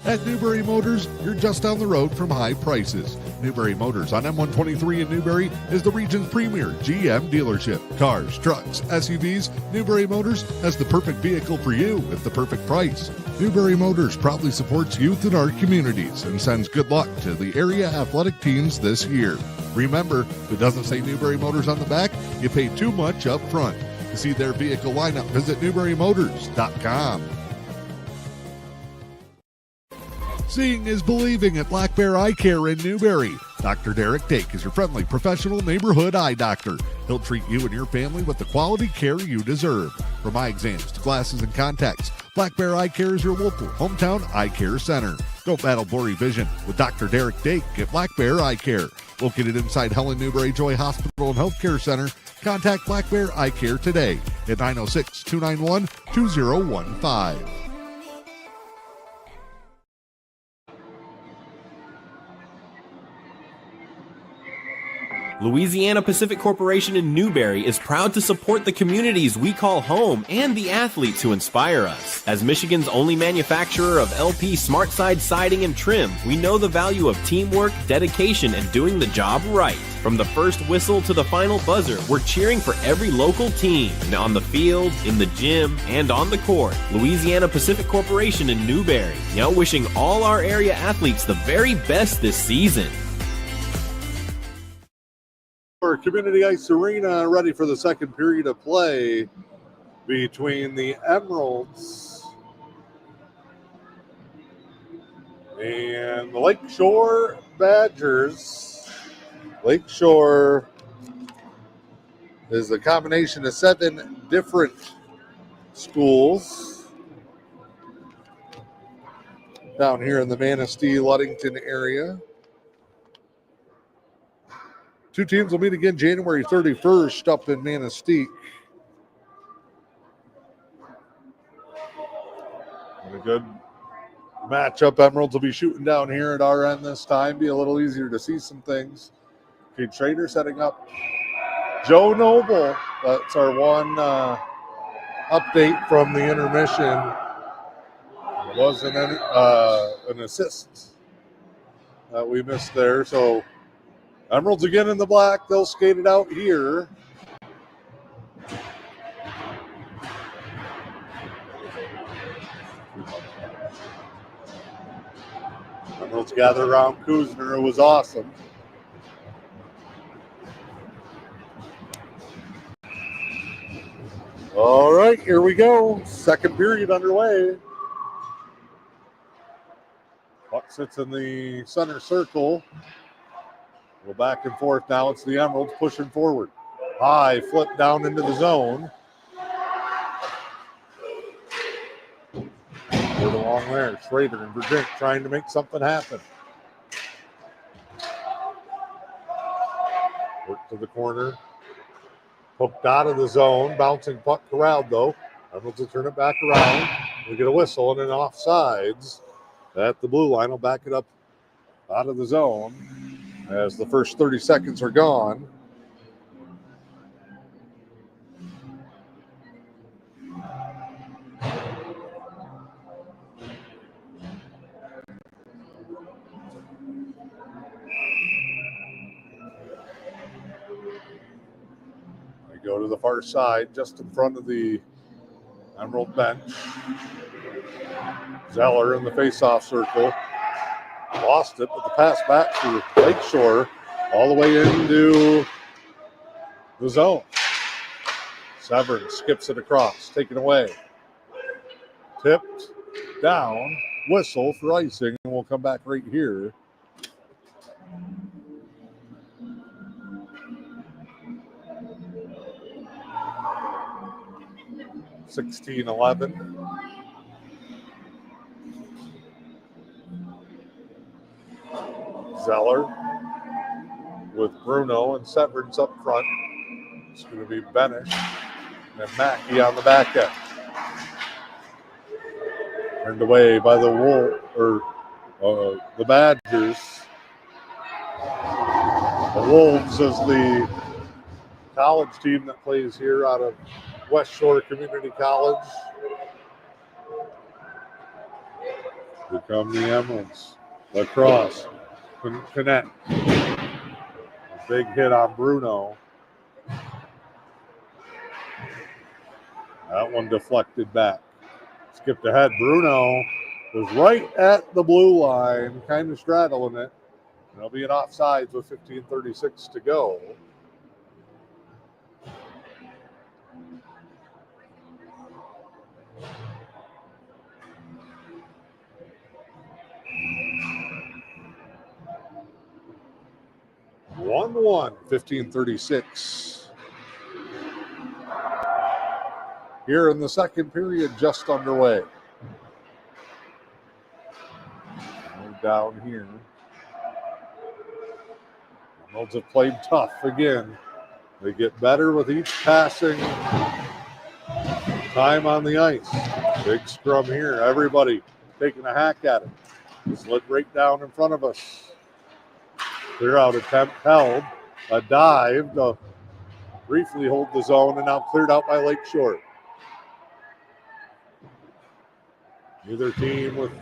At Newberry Motors, you're just down the road from high prices. Newberry Motors on M123 in Newberry is the region's premier GM dealership. Cars, trucks, SUVs, Newberry Motors has the perfect vehicle for you at the perfect price. Newberry Motors proudly supports youth in our communities and sends good luck to the area athletic teams this year. Remember, if it doesn't say Newberry Motors on the back, you pay too much up front. To see their vehicle lineup, visit NewberryMotors.com. Seeing is believing at Black Bear Eye Care in Newberry. Dr. Derek Dake is your friendly professional neighborhood eye doctor. He'll treat you and your family with the quality care you deserve. From eye exams to glasses and contacts, Black Bear Eye Care is your local hometown eye care center. Don't battle blurry vision with Dr. Derek Dake at Black Bear Eye Care. Located inside Helen Newberry Joy Hospital and Healthcare Center, contact Black Bear Eye Care today at 906-291-2015. Louisiana Pacific Corporation in Newberry is proud to support the communities we call home and the athletes who inspire us. As Michigan's only manufacturer of LP SmartSide siding and trim, we know the value of teamwork, dedication, and doing the job right. From the first whistle to the final buzzer, we're cheering for every local team, on the field, in the gym, and on the court. Louisiana Pacific Corporation in Newberry, now wishing all our area athletes the very best this season. Community Ice Arena, ready for the second period of play between the Emeralds and the Lakeshore Badgers. Lakeshore is a combination of 7 different schools down here in the Manistee, Ludington area. Two teams will meet again January 31st up in Manistique. And a good matchup. Emeralds will be shooting down here at our end this time. Be a little easier to see some things. Kate Schrader setting up Joe Noble. That's our one update from the intermission. It wasn't an assist that we missed there. So Emeralds again in the black. They'll skate it out here. Emeralds gather around Kuzner. It was awesome. All right, here we go. Second period underway. Puck sits in the center circle. Go back and forth now. It's the Emeralds pushing forward. High flip down into the zone. Right along there. Schrader and Virginia trying to make something happen. Work to the corner. Hooked out of the zone. Bouncing puck corralled though. Emeralds will turn it back around. We get a whistle and an offsides at the blue line. Will back it up out of the zone as the first 30 seconds are gone. We go to the far side, just in front of the Emerald bench. Zeller in the face-off circle. Lost it, but the pass back to Lakeshore all the way into the zone. Severn skips it across, taken away. Tipped, down, whistle for icing, and we'll come back right here. (16-11). Zeller with Bruno and Severns up front. It's going to be Benish and Mackey on the back end. Turned away by the the Badgers. The Wolves is the college team that plays here out of West Shore Community College. Here come the Emeralds. Lacrosse. Connect. Big hit on Bruno. That one deflected back. Skipped ahead. Bruno was right at the blue line, kind of straddling it. There'll be an offsides with 15:36 to go. (1-1), 15:36. Here in the second period, just underway. Down here. Emeralds have played tough again. They get better with each passing time on the ice. Big scrum here. Everybody taking a hack at it. Slid right down in front of us. Clear out attempt held. A dive to briefly hold the zone and now cleared out by Lakeshore. Neither team with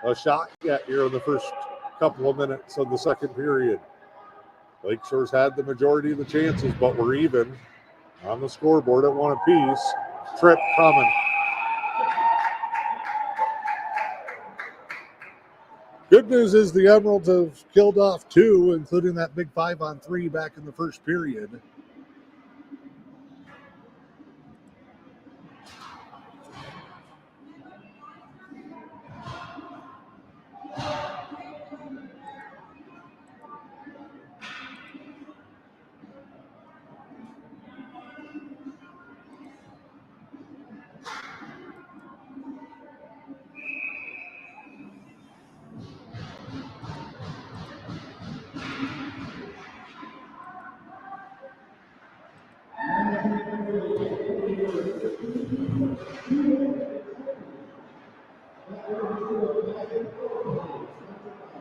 a shot yet here in the first couple of minutes of the second period. Lakeshore's had the majority of the chances, but we're even on the scoreboard at one apiece. Trip coming. Good news is the Emeralds have killed off two, including that big 5-on-3 back in the first period.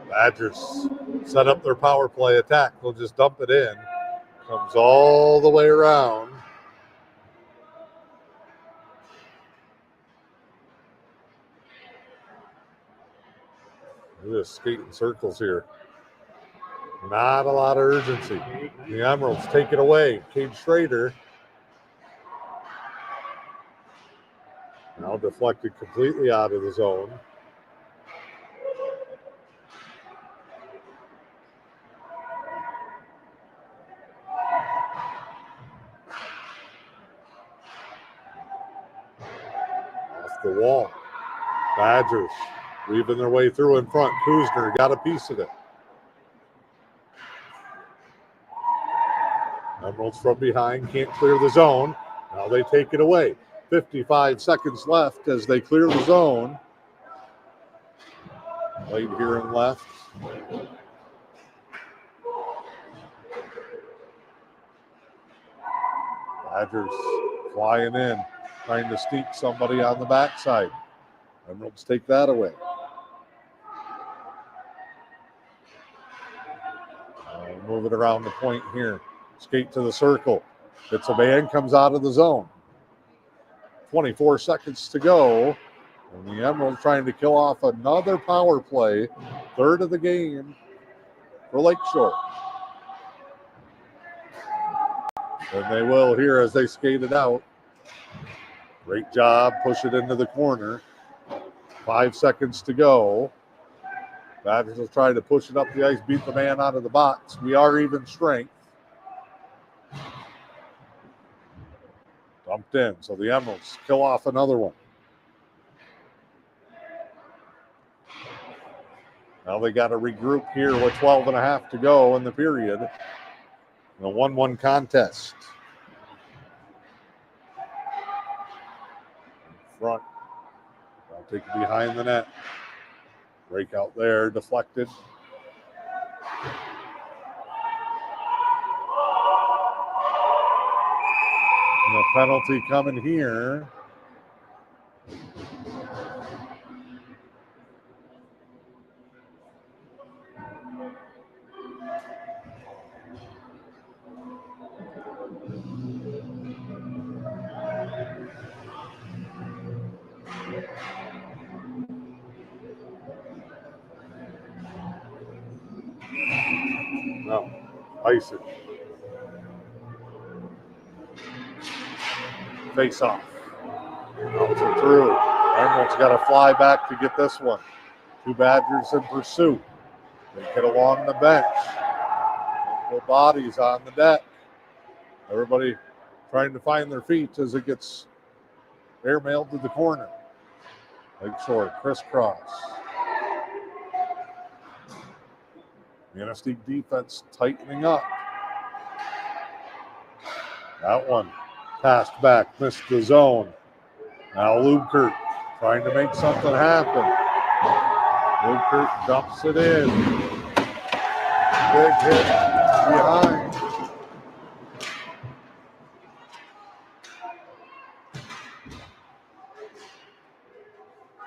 Badgers set up their power play attack. They'll just dump it in. Comes all the way around. Look at this skating circles here. Not a lot of urgency. The Emeralds take it away. Cade Schrader. Now deflected completely out of the zone. the wall. Badgers weaving their way through in front. Kuzner got a piece of it. Emeralds from behind can't clear the zone. Now they take it away. 55 seconds left as they clear the zone. Late here and left. Badgers flying in, trying to sneak somebody on the backside. Emeralds take that away. Move it around the point here. Skate to the circle. It's a man, comes out of the zone. 24 seconds to go. And the Emeralds trying to kill off another power play. Third of the game for Lakeshore. And they will here as they skate it out. Great job. Push it into the corner. 5 seconds to go. Badgers will try to push it up the ice, beat the man out of the box. We are even strength. Dumped in, so the Emeralds kill off another one. Now they got to regroup here with 12 and a half to go in the period. In a 1-1 contest. In front. I'll take it behind the net. Break out there, deflected. And a penalty coming here. No, ice it. Face off. Bounce it through. Emerald's got to fly back to get this one. Two Badgers in pursuit. They get along the bench. Multiple bodies on the deck. Everybody trying to find their feet as it gets airmailed to the corner. Lakeshore crisscross. Manistee defense tightening up. That one passed back, missed the zone. Now Lubkert trying to make something happen. Lubkert dumps it in. Big hit behind.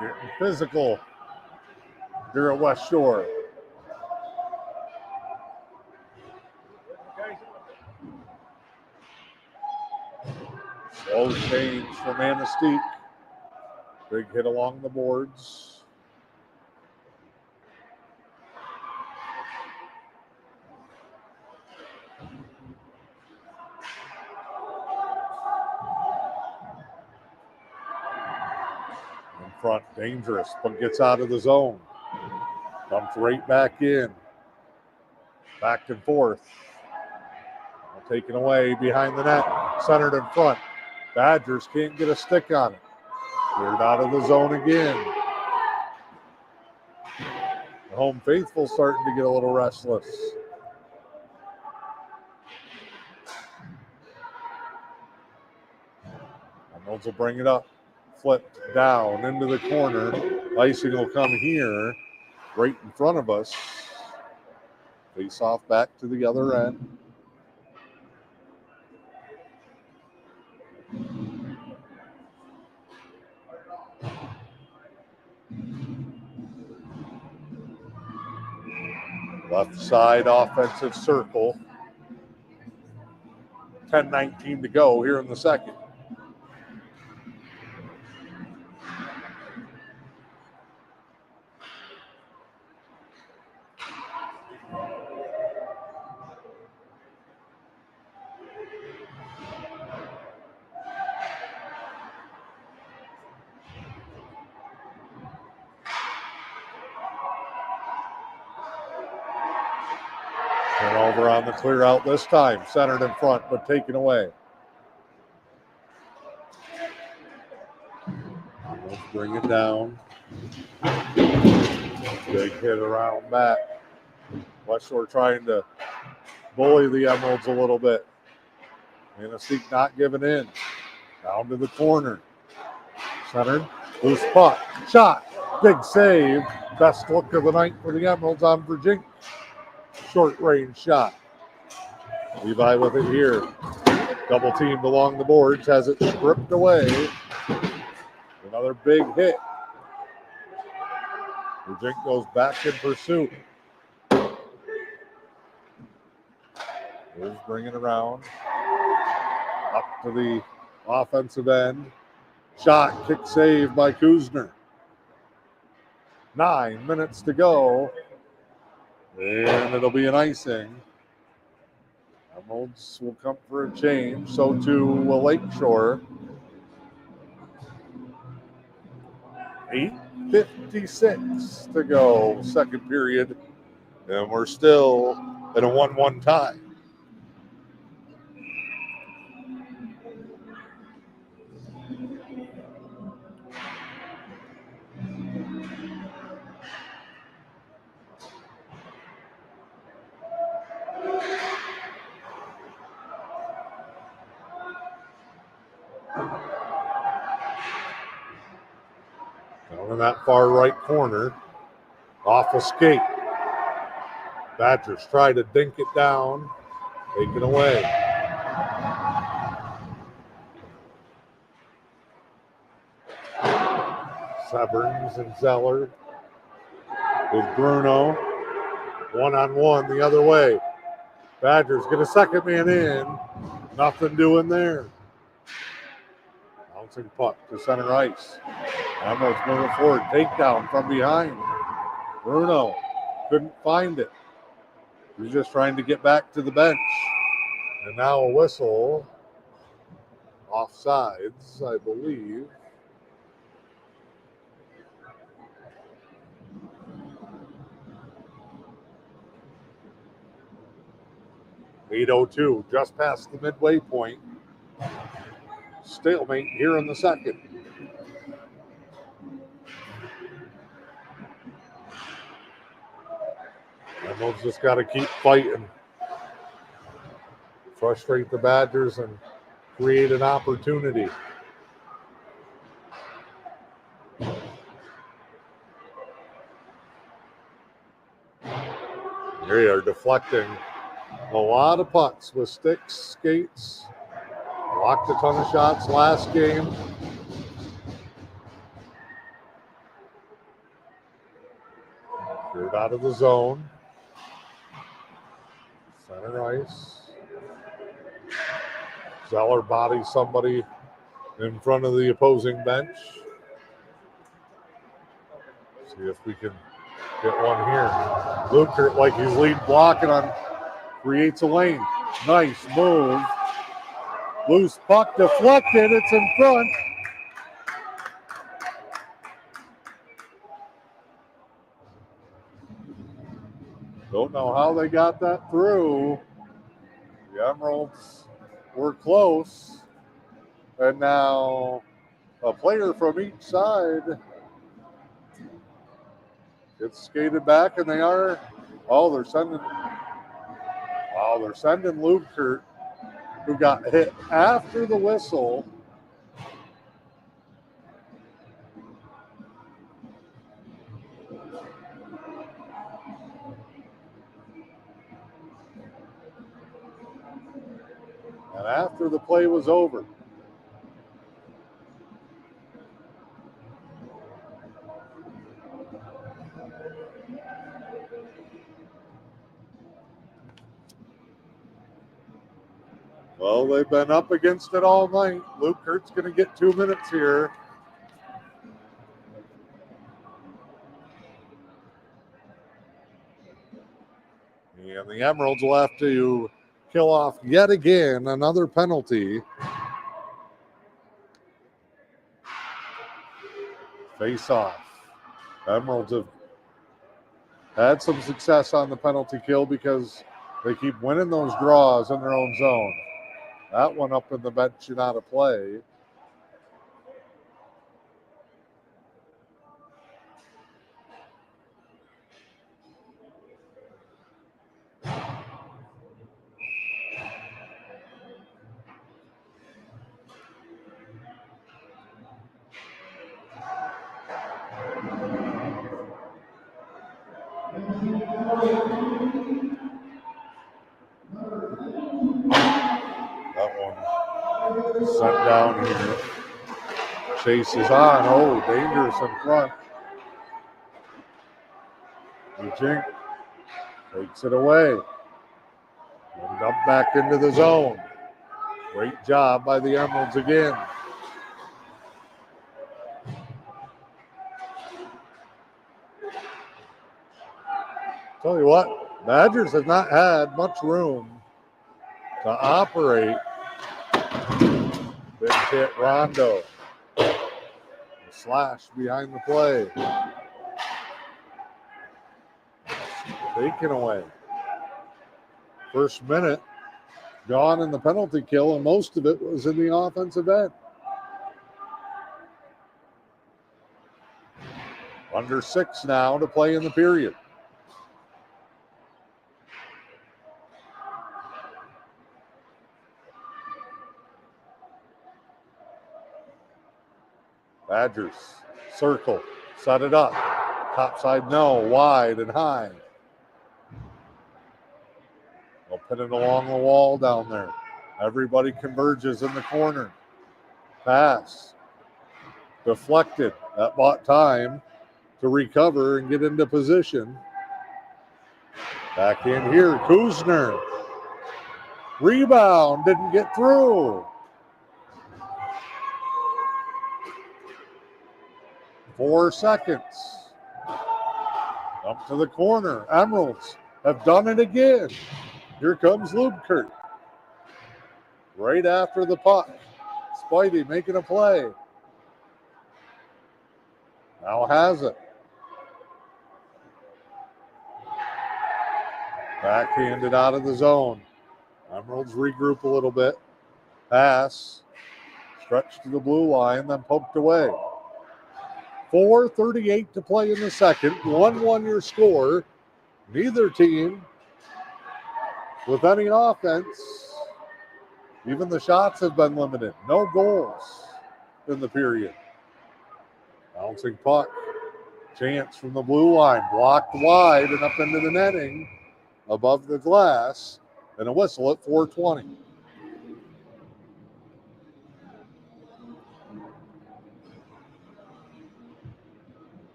Getting physical here at West Shore. Slow change for Manistique. Big hit along the boards. In front, dangerous, but gets out of the zone. Dumped right back in. Back and forth. Taken away behind the net. Centered in front. Badgers can't get a stick on it. Cleared out of the zone again. The home faithful starting to get a little restless. Emeralds will bring it up. Flipped down into the corner. Icing will come here, right in front of us. Face off back to the other end. Left side offensive circle. 10:19 to go here in the second. Turnover on the clear out this time. Centered in front, but taken away. Let's bring it down. Big hit around back. West Shore trying to bully the Emeralds a little bit. Manistique not giving in. Down to the corner. Centered. Loose puck. Shot. Big save. Best look of the night for the Emeralds on Virginia. Short range shot. Levi with it here. Double teamed along the boards. Has it stripped away. Another big hit. Virginia goes back in pursuit. Here's bringing it around. Up to the offensive end. Shot, kick save by Kuzner. 9 minutes to go. And it'll be an icing. Emeralds will come for a change. So too will Lakeshore. 8:56 to go, second period. And we're still at a 1-1 tie. Down in that far right corner. Off a skate. Badgers try to dink it down. Taken away. Severns and Zeller with Bruno. 1-on-1 the other way. Badgers get a second man in. Nothing doing there. Bouncing puck to center ice. Emeralds moving forward. Takedown from behind. Bruno couldn't find it. He was just trying to get back to the bench. And now a whistle. Offsides, I believe. .802, just past the midway point. Stalemate here in the second. Emeralds just got to keep fighting. Frustrate the Badgers and create an opportunity. They are deflecting a lot of pucks with sticks, skates. Blocked a ton of shots last game. Cleared out of the zone. Center ice. Zeller bodies somebody in front of the opposing bench. See if we can get one here. Luker, like he's lead blocking on, creates a lane. Nice move. Loose puck deflected. It's in front. Don't know how they got that through. The Emeralds were close. And now a player from each side gets skated back, and they are. They're sending Luker, who got hit after the whistle. And after the play was over. Well, they've been up against it all night. Luke Kurt's going to get 2 minutes here. And the Emeralds will have to kill off yet again another penalty. Face off. Emeralds have had some success on the penalty kill because they keep winning those draws in their own zone. That one up in the bench and out of play. That one sent down here. Chase is on. Oh, dangerous in front. Reaching. Takes it away. And up back into the zone. Great job by the Emeralds again. Tell you what, Badgers have not had much room to operate. Big hit Rondo. The slash behind the play. Taken away. First minute gone in the penalty kill, and most of it was in the offensive end. Under 6 now to play in the period. Badgers circle, set it up. Top side, no, wide and high. They'll pin it along the wall down there. Everybody converges in the corner. Pass. Deflected. That bought time to recover and get into position. Back in here, Kuzner. Rebound, didn't get through. 4 seconds. Up to the corner. Emeralds have done it again. Here comes Lubkert. Right after the puck. Spidey making a play. Now has it. Backhanded out of the zone. Emeralds regroup a little bit. Pass. Stretched to the blue line, then poked away. 4:38 to play in the second. 1-1 your score. Neither team with any offense. Even the shots have been limited. No goals in the period. Bouncing puck. Chance from the blue line. Blocked wide and up into the netting. Above the glass. And a whistle at 4:20.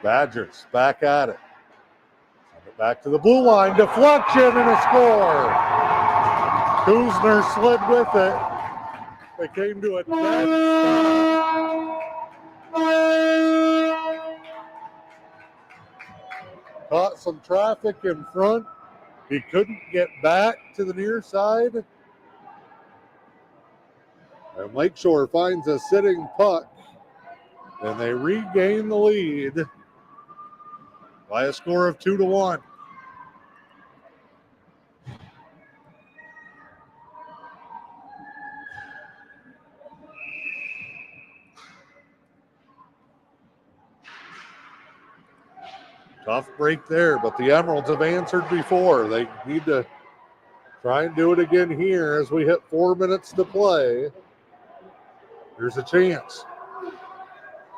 Badgers back at it. Send it back to the blue line. Deflection and a score. Kuzner slid with it. They came to a dead stop. Caught some traffic in front. He couldn't get back to the near side. And Lakeshore finds a sitting puck. And they regain the lead by a score of 2-1. Tough break there, but the Emeralds have answered before. They need to try and do it again here as we hit 4 minutes to play. Here's a chance.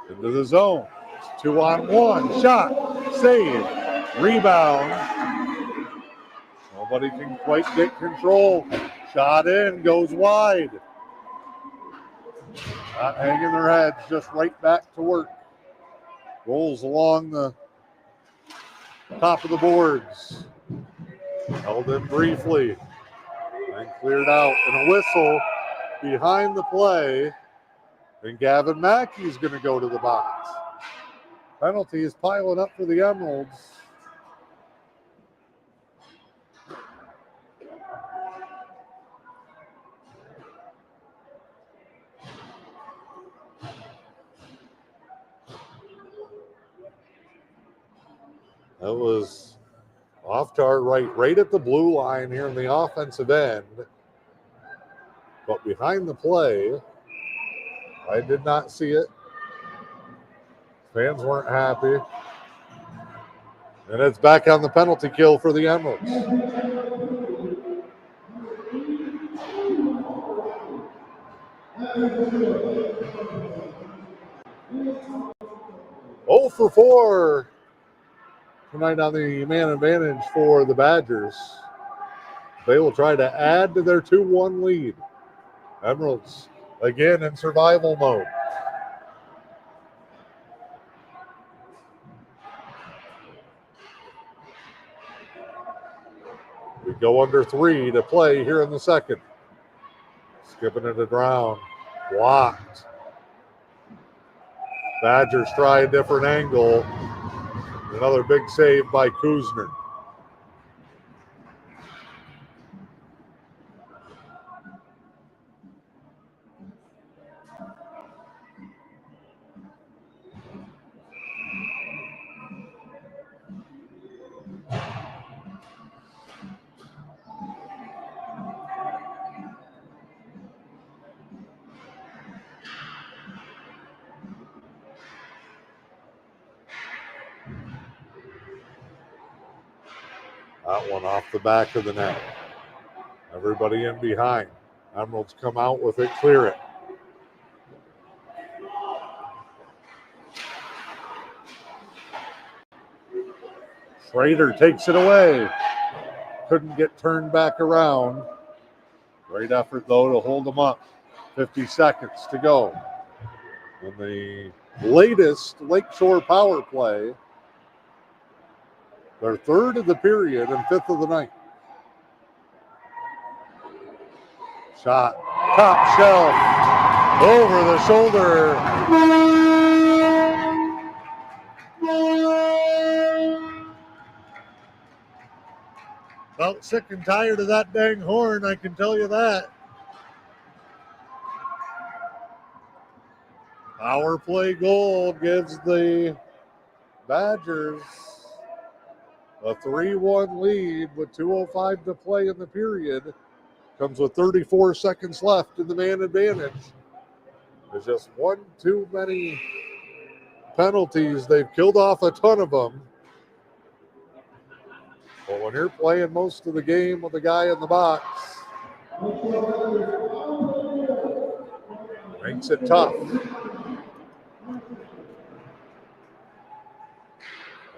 Into the zone. 2-on-1. Shot. Save. Rebound. Nobody can quite get control. Shot in. Goes wide. Not hanging their heads. Just right back to work. Rolls along the top of the boards. Held in briefly. And cleared out. And a whistle behind the play. And Gavin Mackey's going to go to the box. Penalty is piling up for the Emeralds. That was off to our right at the blue line here in the offensive end. But behind the play, I did not see it. Fans weren't happy. And it's back on the penalty kill for the Emeralds. 0 for 4 tonight on the man advantage for the Badgers. They will try to add to their 2-1 lead. Emeralds again in survival mode. We go under 3 to play here in the second. Skipping it around. Blocked. Badgers try a different angle. Another big save by Kuzner. That one off the back of the net. Everybody in behind. Emeralds come out with it, clear it. Schrader takes it away. Couldn't get turned back around. Great effort, though, to hold them up. 50 seconds to go. In the latest Lakeshore power play, their third of the period and fifth of the night. Shot, top shelf, over the shoulder. About sick and tired of that dang horn, I can tell you that. Power play goal gives the Badgers a 3-1 lead with 2:05 to play in the period. Comes with 34 seconds left in the man advantage. There's just one too many penalties. They've killed off a ton of them. But when you're playing most of the game with a guy in the box, makes it tough.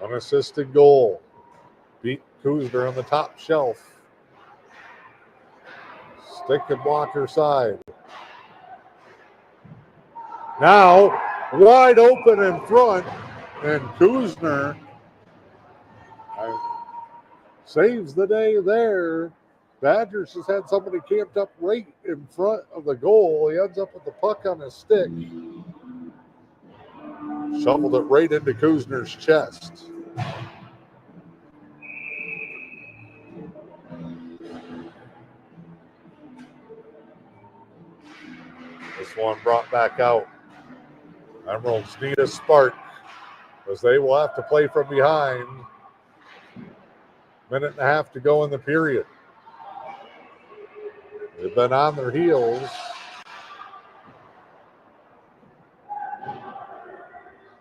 Unassisted goal. Beat Kuzner on the top shelf. Stick and blocker side. Now, wide open in front, and Kuzner saves the day there. Badgers has had somebody camped up right in front of the goal. He ends up with the puck on his stick. Shoveled it right into Kuzner's chest. This one brought back out. Emeralds need a spark as they will have to play from behind. Minute and a half to go in the period. They've been on their heels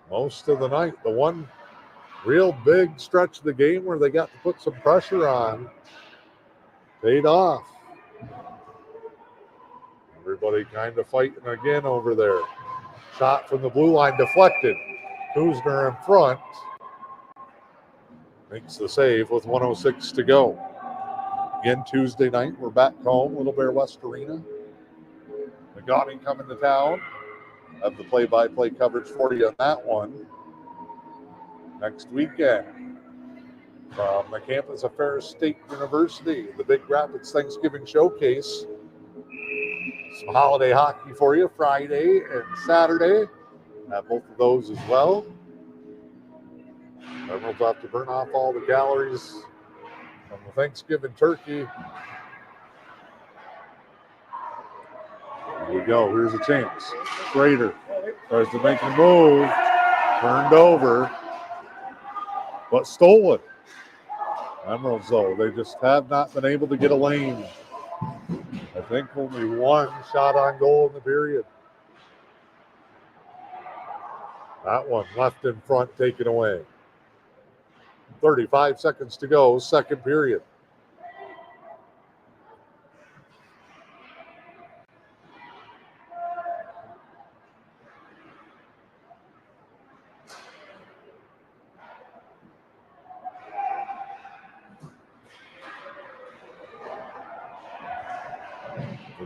most of the night. The one real big stretch of the game where they got to put some pressure on paid off. Everybody kind of fighting again over there. Shot from the blue line deflected. Kuzner in front. Makes the save with 1:06 to go. Again, Tuesday night, we're back home, Little Bear West Arena. McGowan coming to town. Have the play-by-play coverage for you on that one. Next weekend, from the campus of Ferris State University, the Big Rapids Thanksgiving Showcase. Some holiday hockey for you Friday and Saturday. Have both of those as well. Emeralds have to burn off all the calories from the Thanksgiving turkey. Here we go. Here's a chance. Schrader tries to make a move. Turned over, but stolen. Emeralds, though, they just have not been able to get a lane. I think only one shot on goal in the period. That one left in front, taken away. 35 seconds to go, second period.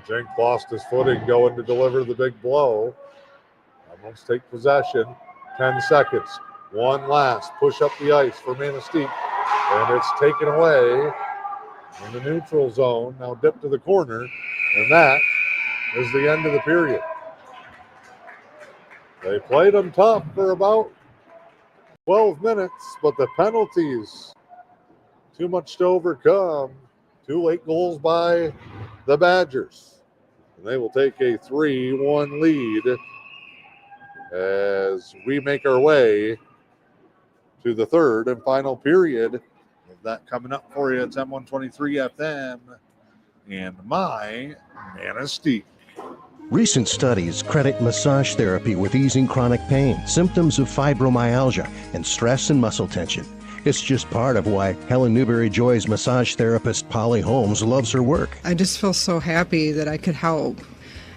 Jink lost his footing going to deliver the big blow. Almost take possession. 10 seconds. One last push up the ice for Manistique. And it's taken away in the neutral zone. Now dip to the corner. And that is the end of the period. They played them tough for about 12 minutes, but the penalties, too much to overcome. 2 late goals by the Badgers. And they will take a 3-1 lead as we make our way to the third and final period of that coming up for you. It's M123 FM and my Manistee. Recent studies credit massage therapy with easing chronic pain, symptoms of fibromyalgia, and stress and muscle tension. It's just part of why Helen Newberry Joy's massage therapist Polly Holmes loves her work. I just feel so happy that I could help.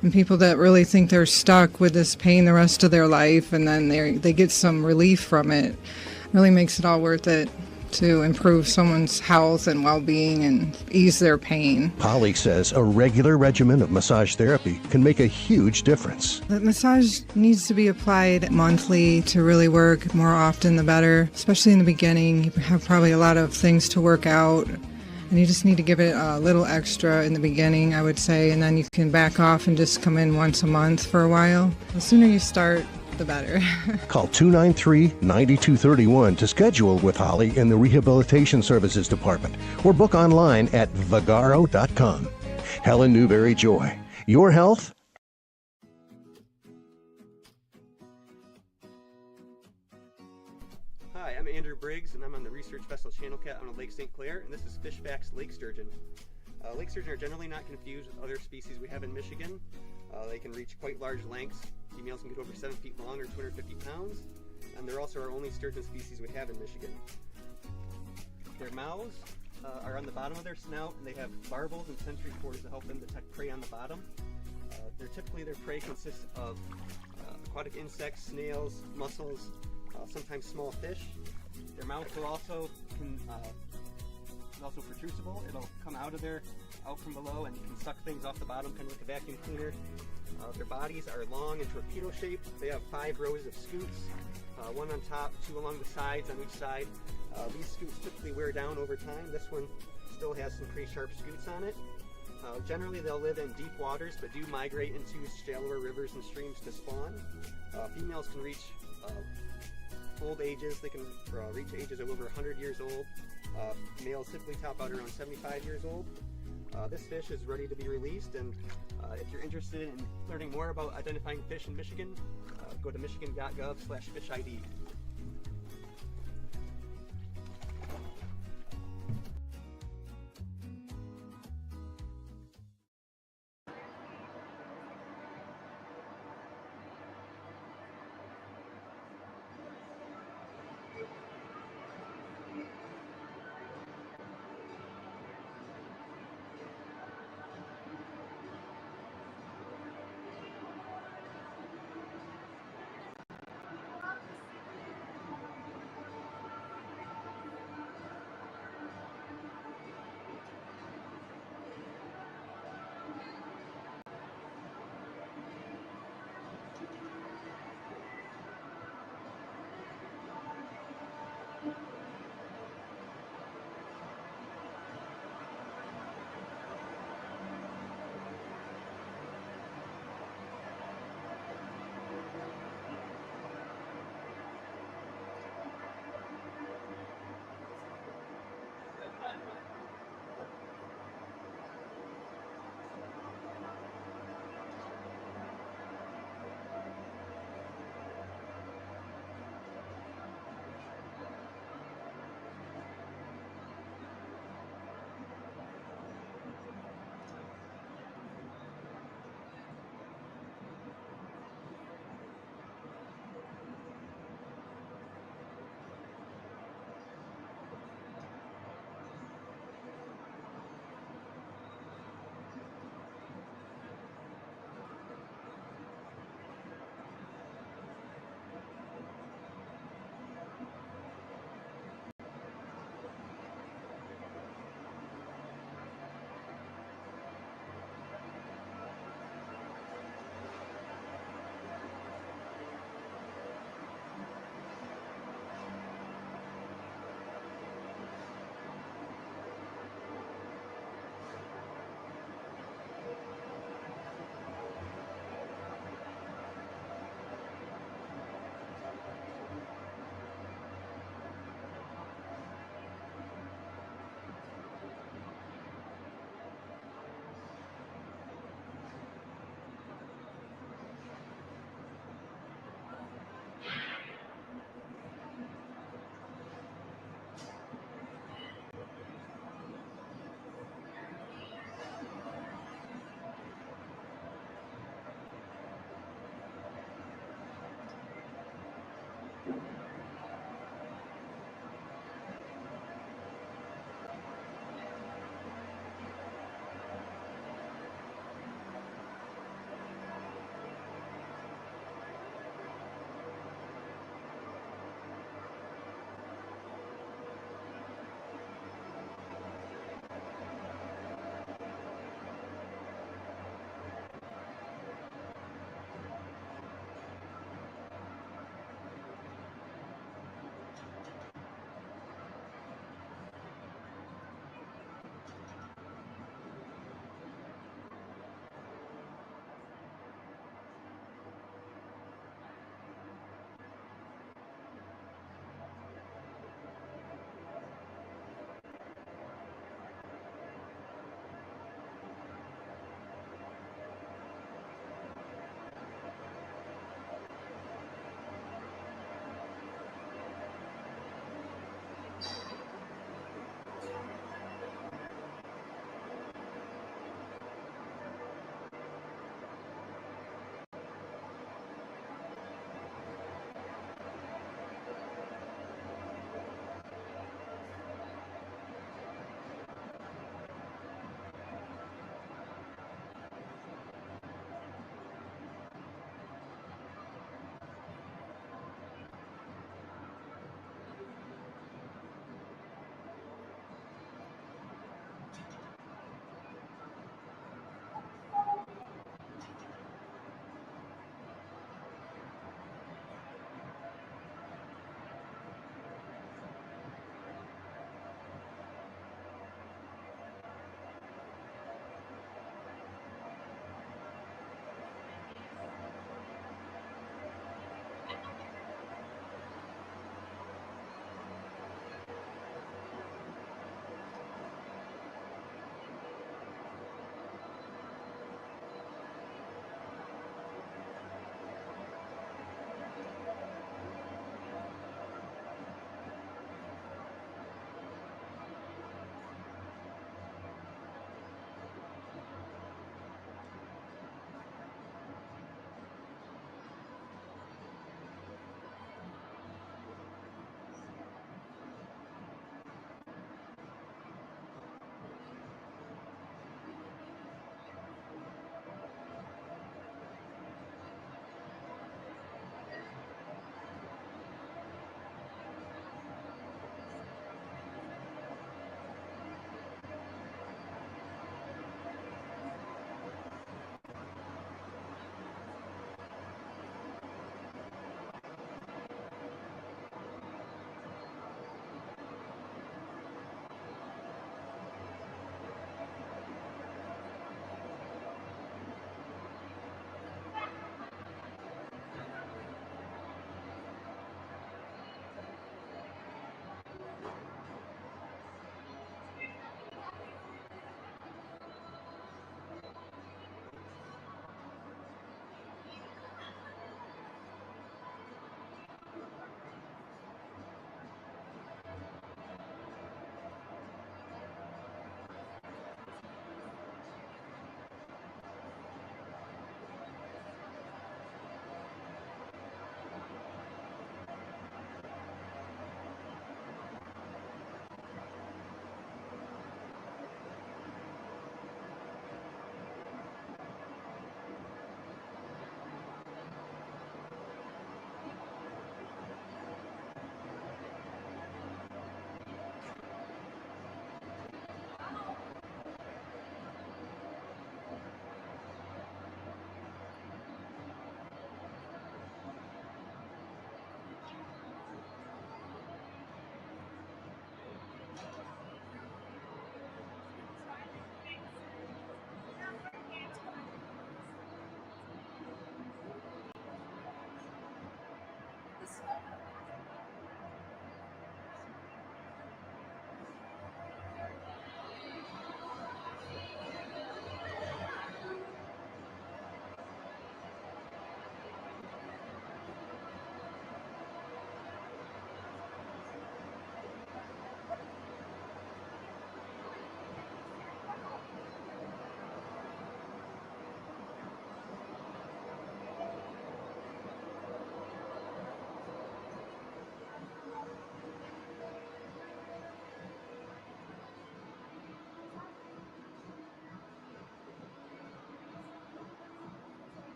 And people that really think they're stuck with this pain the rest of their life and then they get some relief from it, really makes it all worth it to improve someone's health and well-being and ease their pain. Polly says a regular regimen of massage therapy can make a huge difference. The massage needs to be applied monthly to really work. More often the better, especially in the beginning. You have probably a lot of things to work out, and you just need to give it a little extra in the beginning, I would say, and then you can back off and just come in once a month for a while. The sooner you start, the better. Call 293-9231 to schedule with Holly in the Rehabilitation Services Department or book online at vagaro.com. Helen Newberry Joy. Your health. Hi, I'm Andrew Briggs, and I'm on the Research Vessel Channel Cat on Lake St. Clair, and this is Fishback's lake sturgeon. Lake sturgeon are generally not confused with other species we have in Michigan. They can reach quite large lengths. Females can get over 7 feet long or 250 pounds, and they're also our only sturgeon species we have in Michigan. Their mouths are on the bottom of their snout, and they have barbels and sensory pores to help them detect prey on the bottom. Their prey consists of aquatic insects, snails, mussels, sometimes small fish. Their mouth will also is also protrusible. It'll come out from below and can suck things off the bottom, kind of like a vacuum cleaner. Their bodies are long and torpedo-shaped. They have 5 rows of scoots, 1 on top, 2 along the sides on each side. These scoots typically wear down over time. This one still has some pretty sharp scoots on it. Generally, they'll live in deep waters, but do migrate into shallower rivers and streams to spawn. Females can reach old ages. They can reach ages of over 100 years old. Males typically top out around 75 years old. This fish is ready to be released, and if you're interested in learning more about identifying fish in Michigan, go to michigan.gov/fishid.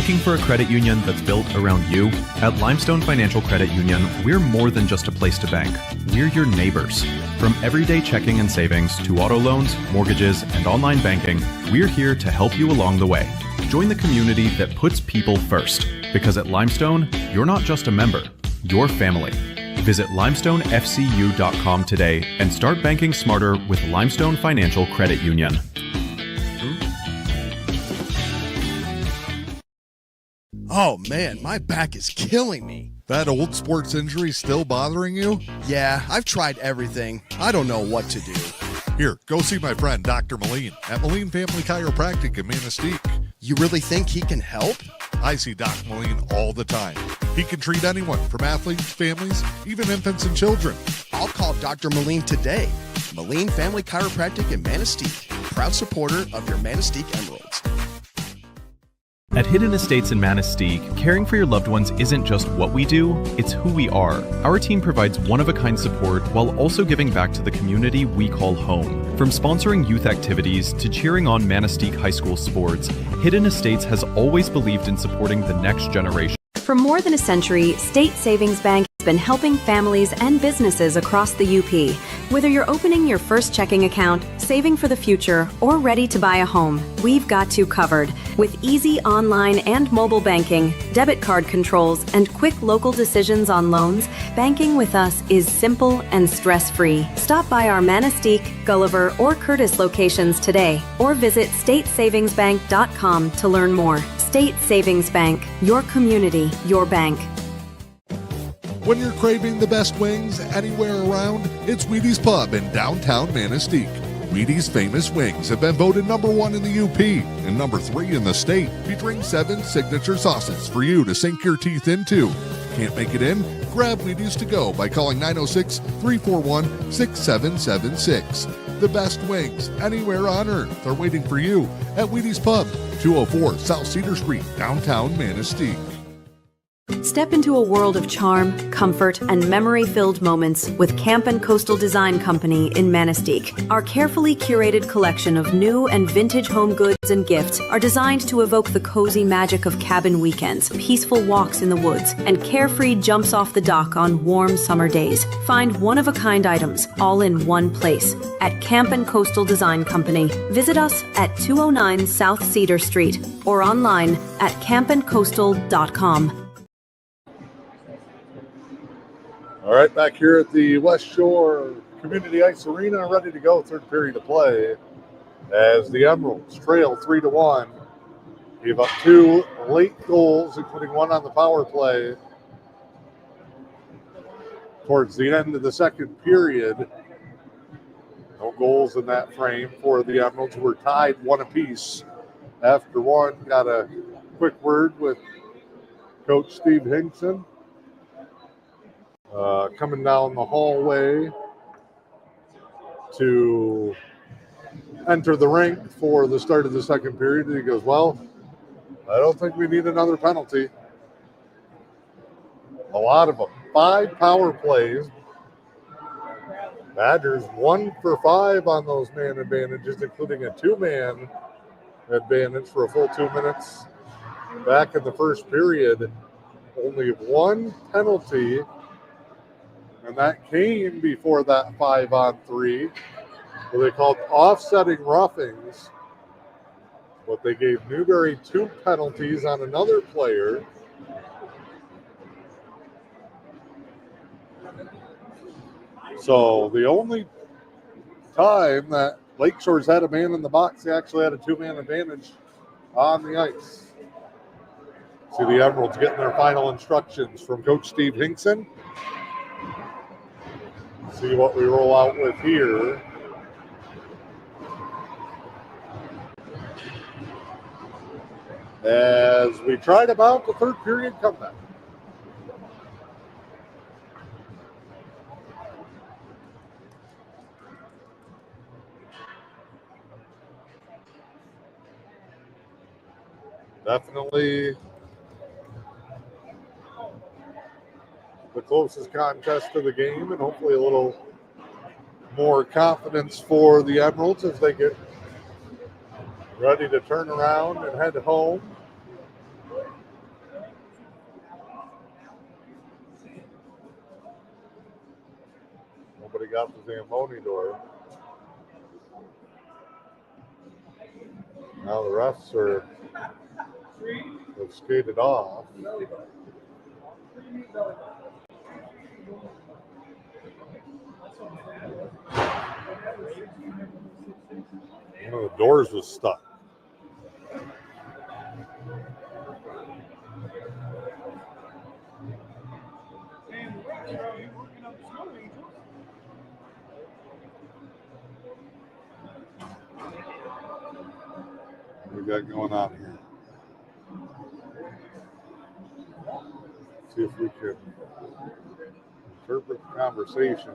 Looking for a credit union that's built around you? At Limestone Financial Credit Union, we're more than just a place to bank. We're your neighbors. From everyday checking and savings to auto loans, mortgages, and online banking, we're here to help you along the way. Join the community that puts people first. Because at Limestone, you're not just a member, you're family. Visit limestonefcu.com today and start banking smarter with Limestone Financial Credit Union. Oh man, my back is killing me. That old sports injury still bothering you? Yeah, I've tried everything. I don't know what to do. Here, go see my friend Dr. Moline at Moline Family Chiropractic in Manistique. You really think he can help? I see Doc Moline all the time. He can treat anyone from athletes, families, even infants and children. I'll call Dr. Moline today. Moline Family Chiropractic in Manistee, proud supporter of your Manistique Emeralds. At Hidden Estates in Manistee, caring for your loved ones isn't just what we do, it's who we are. Our team provides one-of-a-kind support while also giving back to the community we call home. From sponsoring youth activities to cheering on Manistee High School sports, Hidden Estates has always believed in supporting the next generation. For more than a century, State Savings Bank has been helping families and businesses across the UP. Whether you're opening your first checking account, saving for the future, or ready to buy a home, we've got you covered. With easy online and mobile banking, debit card controls, and quick local decisions on loans, banking with us is simple and stress-free. Stop by our Manistique, Gulliver, or Curtis locations today, or visit statesavingsbank.com to learn more. State Savings Bank, your community, your bank. When you're craving the best wings anywhere around, it's Wheaties Pub in downtown Manistique. Wheaties' famous wings have been voted #1 in the UP and #3 in the state, featuring 7 signature sauces for you to sink your teeth into. Can't make it in? Grab Wheaties to go by calling 906-341-6776. The best wings anywhere on earth are waiting for you at Wheaties Pub, 204 South Cedar Street, downtown Manistee. Step into a world of charm, comfort, and memory-filled moments with Camp and Coastal Design Company in Manistique. Our carefully curated collection of new and vintage home goods and gifts are designed to evoke the cozy magic of cabin weekends, peaceful walks in the woods, and carefree jumps off the dock on warm summer days. Find one-of-a-kind items all in one place at Camp and Coastal Design Company. Visit us at 209 South Cedar Street or online at campandcoastal.com. All right, back here at the West Shore Community Ice Arena, ready to go, third period of play, as the Emeralds trail 3-1. Gave up 2 late goals, including 1 on the power play towards the end of the second period. No goals in that frame for the Emeralds, who were tied 1 apiece after 1. Got a quick word with Coach Steve Hinkson. Coming down the hallway to enter the rink for the start of the second period. He goes, well, I don't think we need another penalty. A lot of them. 5 power plays. Badgers 1 for 5 on those man advantages, including a 2-man advantage for a full 2 minutes. Back in the first period, only 1 penalty. And that came before that 5-on-3, where they called offsetting roughings. But they gave Newberry 2 penalties on another player. So the only time that Lakeshore's had a man in the box, they actually had a 2-man advantage on the ice. See the Emeralds getting their final instructions from Coach Steve Hinkson. See what we roll out with here. As we tried about the third period comeback. Definitely the closest contest of the game, and hopefully a little more confidence for the Emeralds as they get ready to turn around and head home. Somebody got the Zamboni door. Now the refs have skated off. One of the doors was stuck. What we got going on here? See if we can interpret the conversation.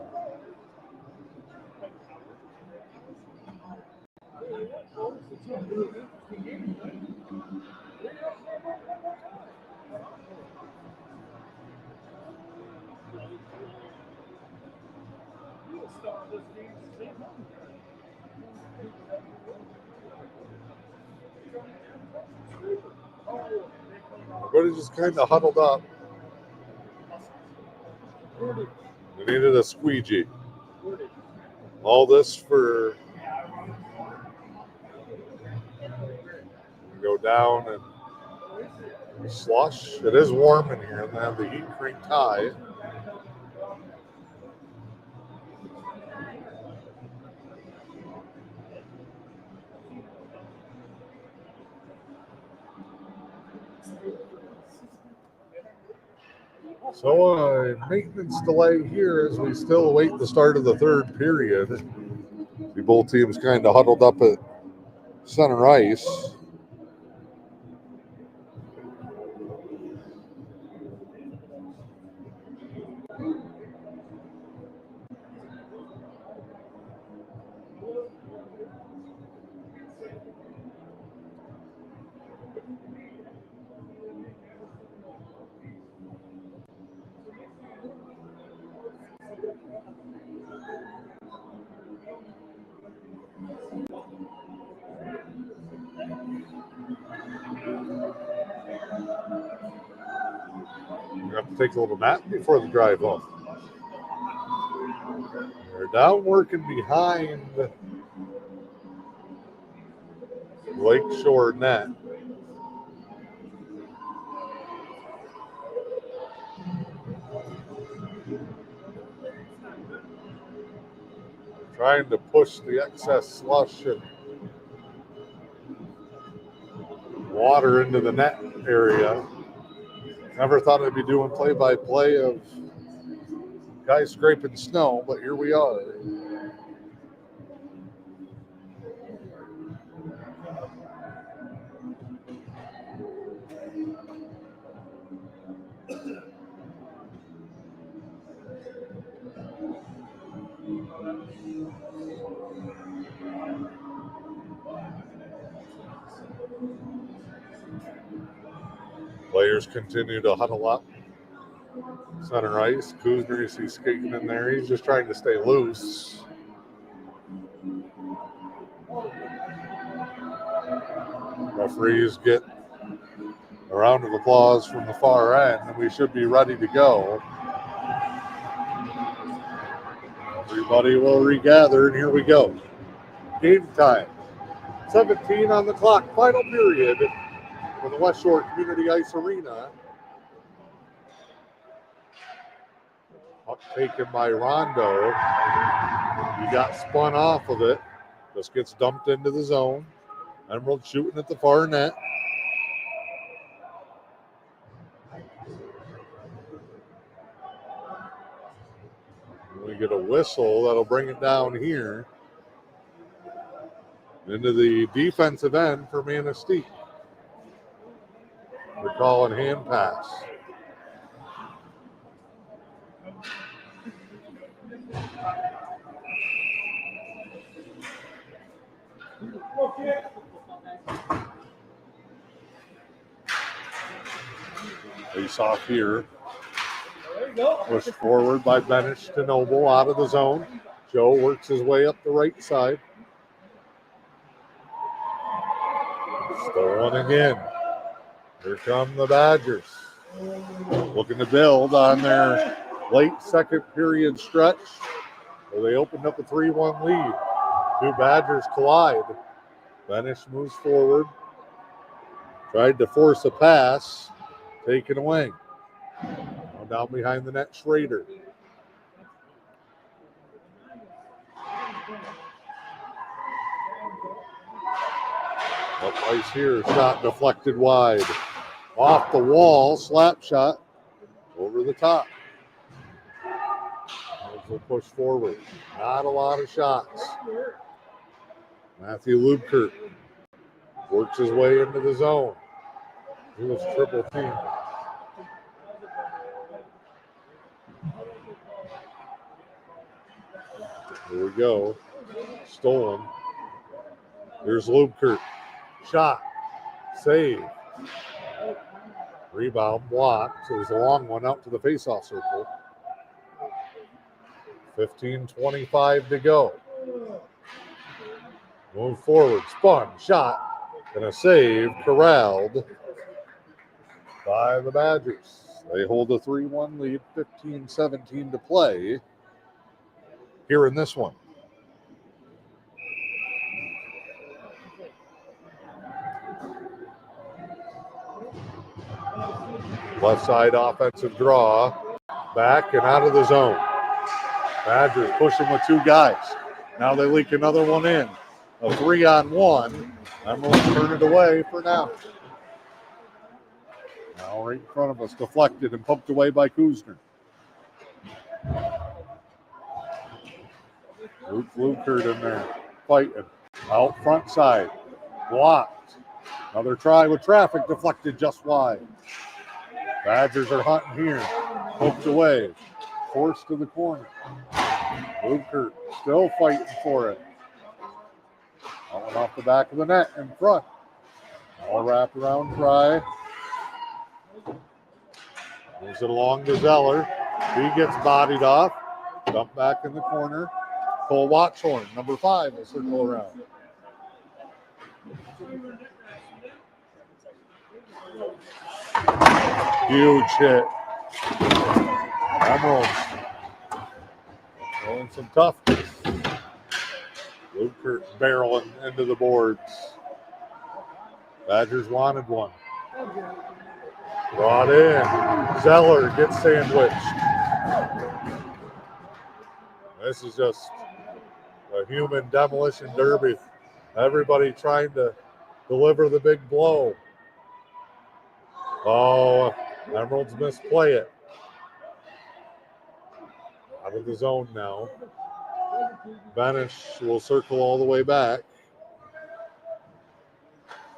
Everybody just kind of huddled up. They needed a squeegee. All this for go down and slush. It is warm in here, and they have the heat cranked high. So a maintenance delay here as we still await the start of the third period. The both teams kind of huddled up at center ice. You have to take a little nap before the drive home. They're down working behind Lakeshore net. Trying to push the excess slush and water into the net area. Never thought I'd be doing play-by-play of guys scraping snow, but here we are. Players continue to huddle up. Center ice. Kuzner, you see skating in there. He's just trying to stay loose. Referees get a round of applause from the far end, and we should be ready to go. Everybody will regather, and here we go. Game time. 17 on the clock. Final period for the West Shore Community Ice Arena. Puck taken by Rondo. He got spun off of it. Just gets dumped into the zone. Emerald shooting at the far net. We get a whistle that'll bring it down here into the defensive end for Manistee. We're calling hand pass. Face off here. Pushed forward by Benish to Noble out of the zone. Joe works his way up the right side. Stolen again. Here come the Badgers. Looking to build on their late second period stretch. So they opened up a 3-1 lead. Two Badgers collide. Benish moves forward. Tried to force a pass. Taken away. Now down behind the net, Schrader. Up ice here. Shot deflected wide. Off the wall. Slap shot. Over the top. Will push forward. Not a lot of shots. Matthew Lubkert works his way into the zone. He was triple teamed. Here we go. Stolen. Here's Lubkert. Shot. Save. Rebound blocked. So it was a long one out to the faceoff circle. 15:25 to go. Move forward. Spun. Shot. And a save. Corralled by the Badgers. They hold a 3-1 lead. 15-17 to play here in this one. Left side offensive draw. Back and out of the zone. Badgers pushing with two guys. Now they leak another one in. A 3-on-1. Emeralds turn it away for now. Now right in front of us. Deflected and poked away by Kuzner. Luke Lukert in there. Fighting. Out front side. Blocked. Another try with traffic. Deflected just wide. Badgers are hunting here. Poked away. Forced to the corner. Lukert still fighting for it. Going off the back of the net in front. All wraparound try. Moves it along to Zeller. He gets bodied off. Dump back in the corner. Cole Watchhorn, number 5, will circle around. Huge hit. Emeralds showing some toughness. Lukert barreling into the boards. Badgers wanted one. Brought in. Zeller gets sandwiched. This is just a human demolition derby. Everybody trying to deliver the big blow. Oh, Emeralds misplay it. Out of the zone now. Benish will circle all the way back.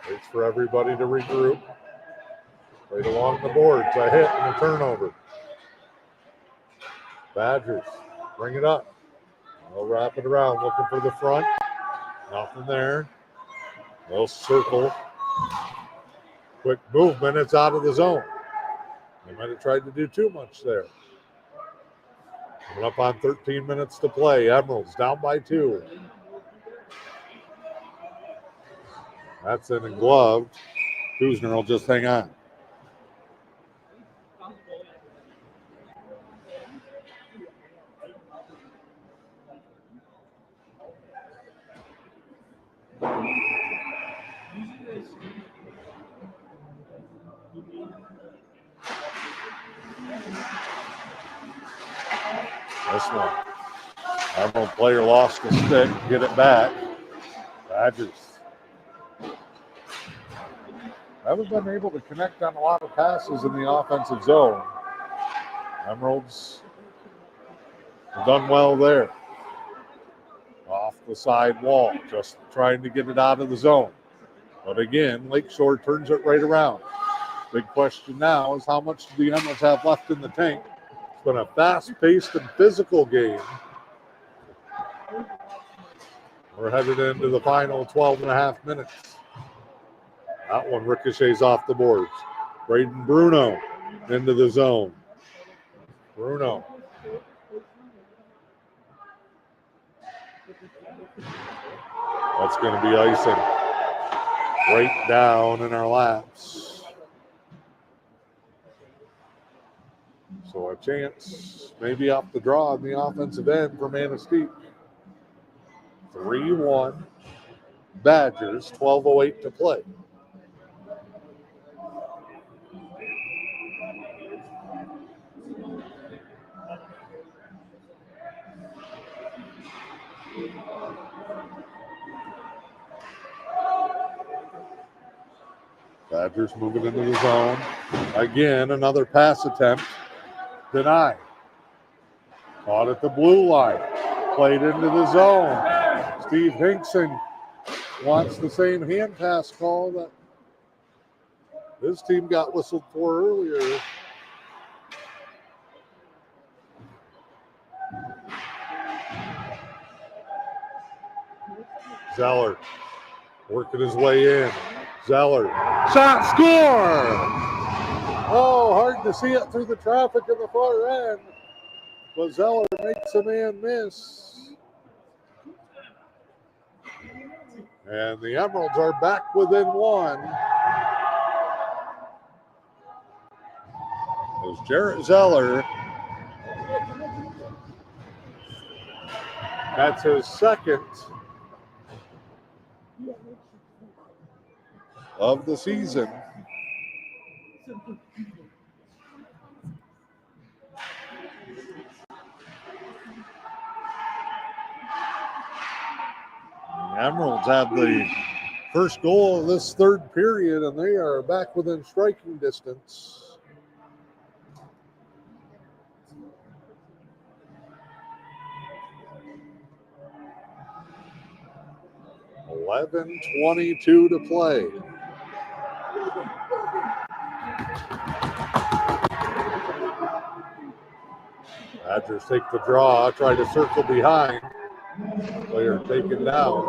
Waits for everybody to regroup. Right along the boards. A hit and a turnover. Badgers bring it up. They'll wrap it around. Looking for the front. Nothing there. They'll circle. Quick movement. It's out of the zone. They might have tried to do too much there. Coming up on 13 minutes to play. Emeralds down by 2. That's in and gloved. Kuzner will just hang on. This one. Emerald player lost the stick. Get it back. Badgers haven't been able to connect on a lot of passes in the offensive zone. Emeralds have done well there. Off the side wall, just trying to get it out of the zone. But again, Lakeshore turns it right around. Big question now is how much do the Emeralds have left in the tank? It's been a fast-paced and physical game. We're headed into the final 12 and a half minutes. That one ricochets off the boards. Braden Bruno into the zone. Bruno. That's going to be icing right down in our laps. So a chance maybe off the draw on the offensive end for Manistique. 3-1 Badgers, 12:08 to play. Badgers moving into the zone. Again, another pass attempt. Denied. Caught at the blue line. Played into the zone. Steve Hinkson wants the same hand pass call that his team got whistled for earlier. Zeller working his way in. Zeller. Shot, score! Oh, hard to see it through the traffic in the far end. But Zeller makes a man miss. And the Emeralds are back within one. As Jarrett Zeller, that's his second of the season. The Emeralds have the first goal of this third period, and they are back within striking distance. 11:22 to play. Badgers take the draw, try to circle behind. Player taken down.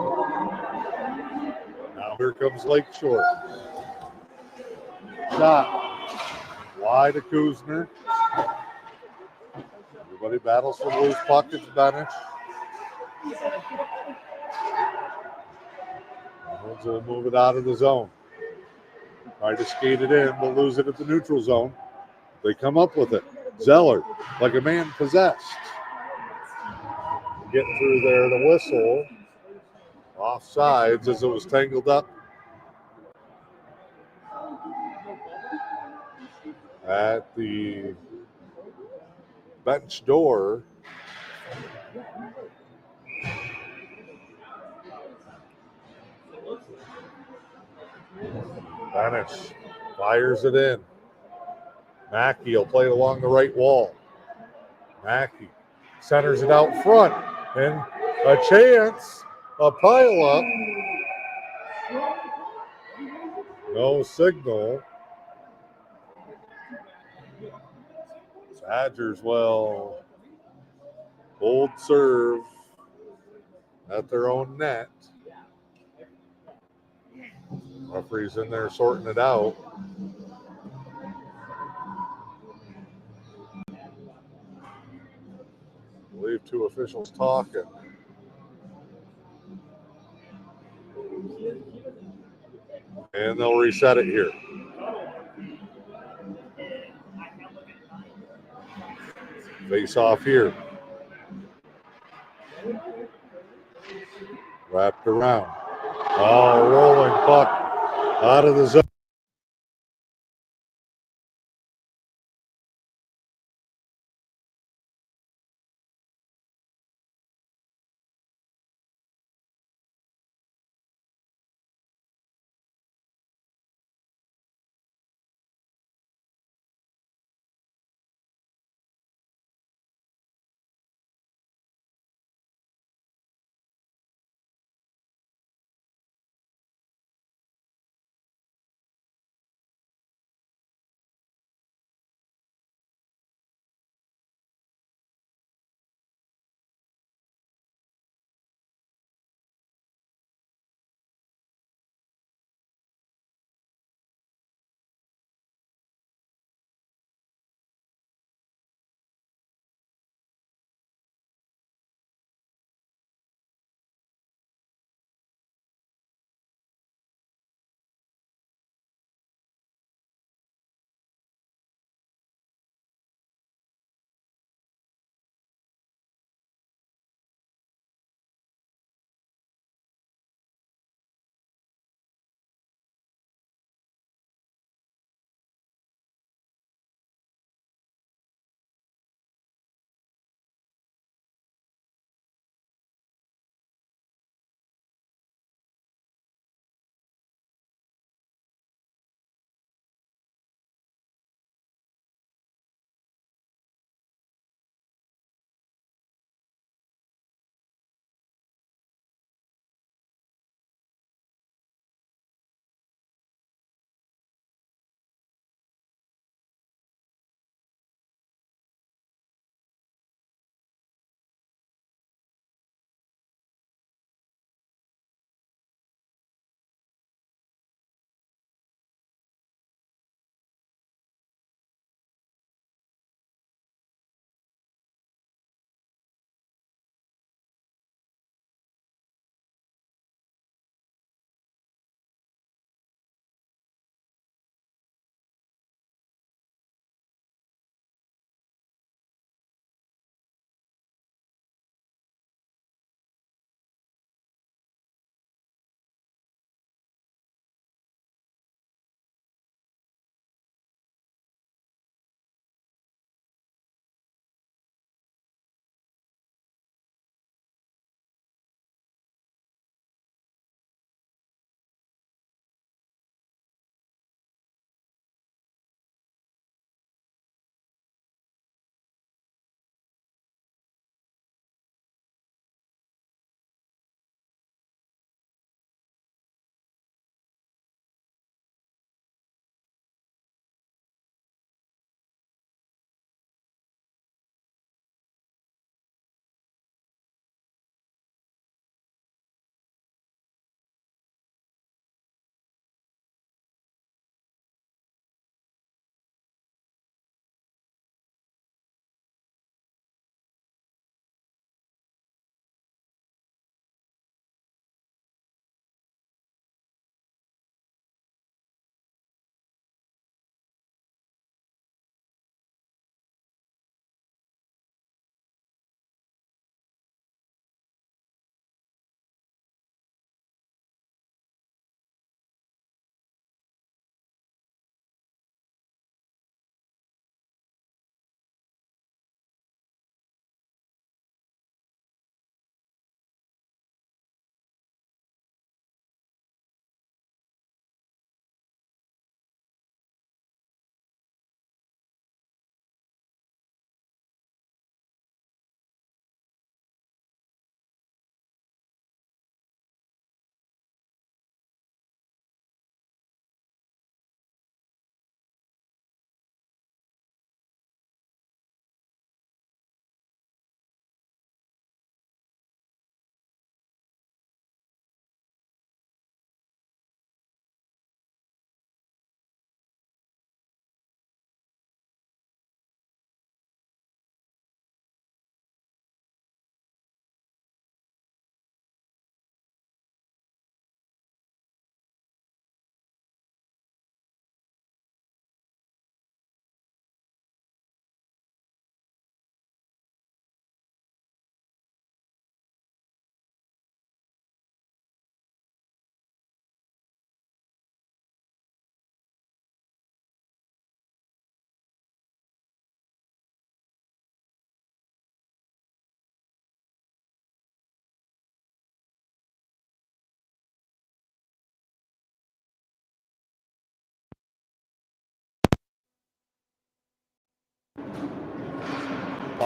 Now here comes Lakeshore. Shot. Wide to Kuzner. Everybody battles for the loose puck. It's Benish. Will move it out of the zone. Try to skate it in, but lose it at the neutral zone. They come up with it. Zeller, like a man possessed. Get through there, the whistle. Offsides as it was tangled up at the bench door. Benish fires it in. Mackey will play it along the right wall. Mackey centers it out front. And a chance, a pile up. No signal. Badgers, well, bold serve at their own net. Referee's in there sorting it out. I believe two officials talking. And they'll reset it here. Face off here. Wrapped around. Oh, rolling puck out of the zone.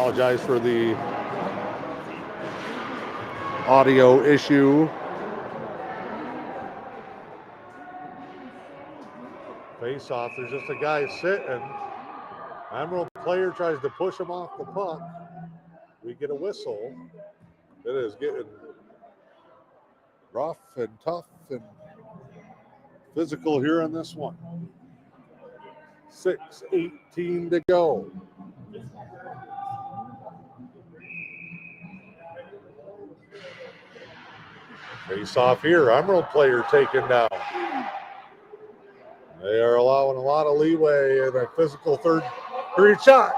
Apologize for the audio issue. Face off. There's just a guy sitting. Emerald player tries to push him off the puck. We get a whistle. It is getting rough and tough and physical here in this one. 6:18 to go. Face off here. Emerald player taken down. They are allowing a lot of leeway in a physical third period shot.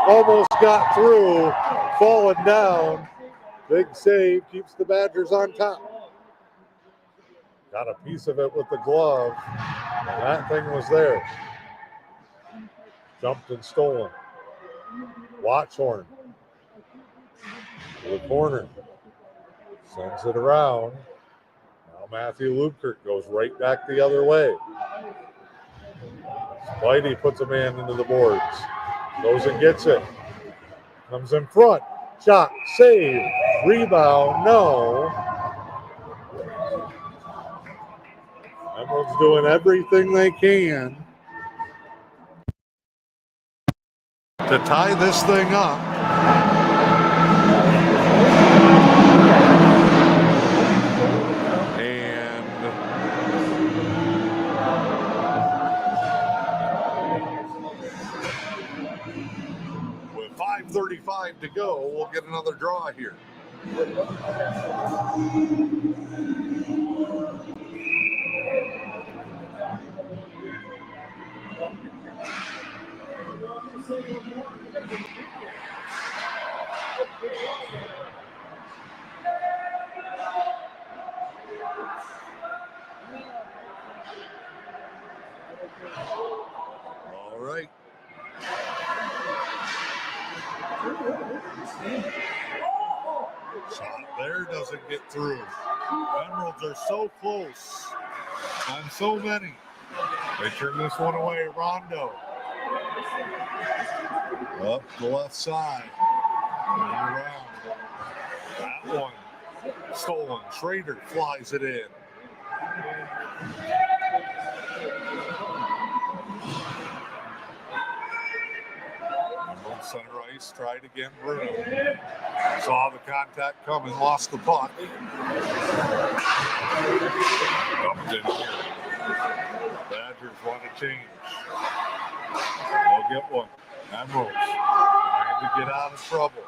Almost got through, falling down. Big save, keeps the Badgers on top. Got a piece of it with the glove. That thing was there. Jumped and stolen. Watchhorn to the corner. Sends it around. Now Matthew Lubkirk goes right back the other way. Whitey puts a man into the boards. Goes and gets it. Comes in front. Shot. Save. Rebound. No. Emerald's doing everything they can to tie this thing up. With 5:35 to go, we'll get another draw here. All right. Shot there doesn't get through. Emeralds are so close on so many. They turn this one away. Rondo. Up the left side. And around. That one stolen. Schrader flies it in. Center ice, tried again, Bruno. Saw the contact coming, lost the puck. Comes in here. Badgers want to change. They'll get one. Emeralds trying to get out of trouble.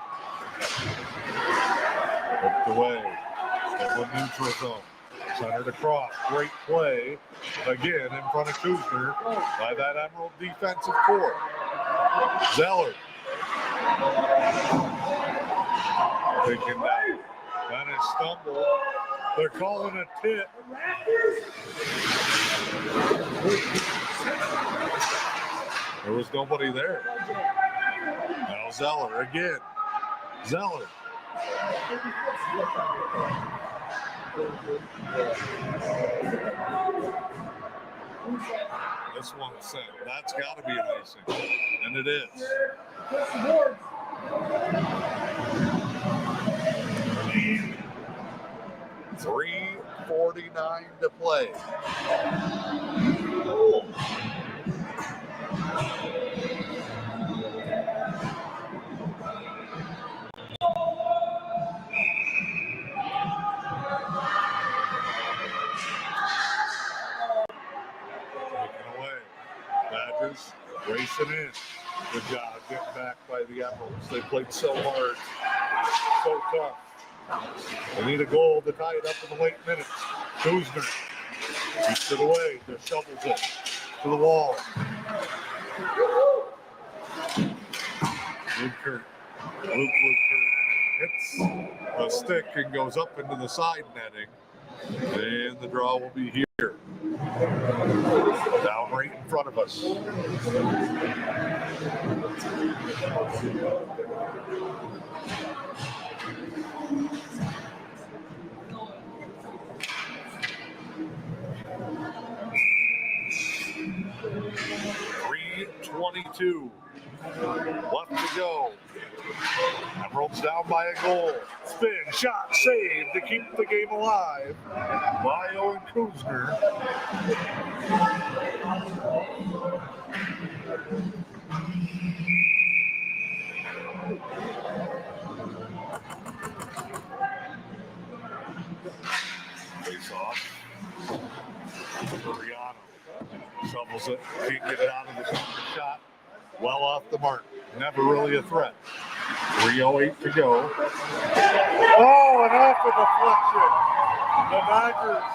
Hooked away. Still in neutral zone. Centered across. Great play. Again in front of Kuzner by that Emerald defensive core. Zeller. Taken down. Then it stumbled. They're calling a tip. There was nobody there. Now Zeller again. Zeller. This one's set. That's got to be an icing. And it is. 3:49 to play. Badgers racing in. Good job getting back by the Emeralds. They played so hard, so tough. They need a goal to tie it up in the late minutes. Kuzner keeps it away, just shovels it to the wall. Luke hits a stick and goes up into the side netting. And the draw will be here. Down right in front of us. .322 Left to go. Emeralds down by a goal. Spin, shot, save to keep the game alive by Owen Kuzner. Face off. Rihanna shovels it, can't get it out of the shot. Well off the mark. Never really a threat. 3:08 to go. Oh, and off the deflection. The Badgers.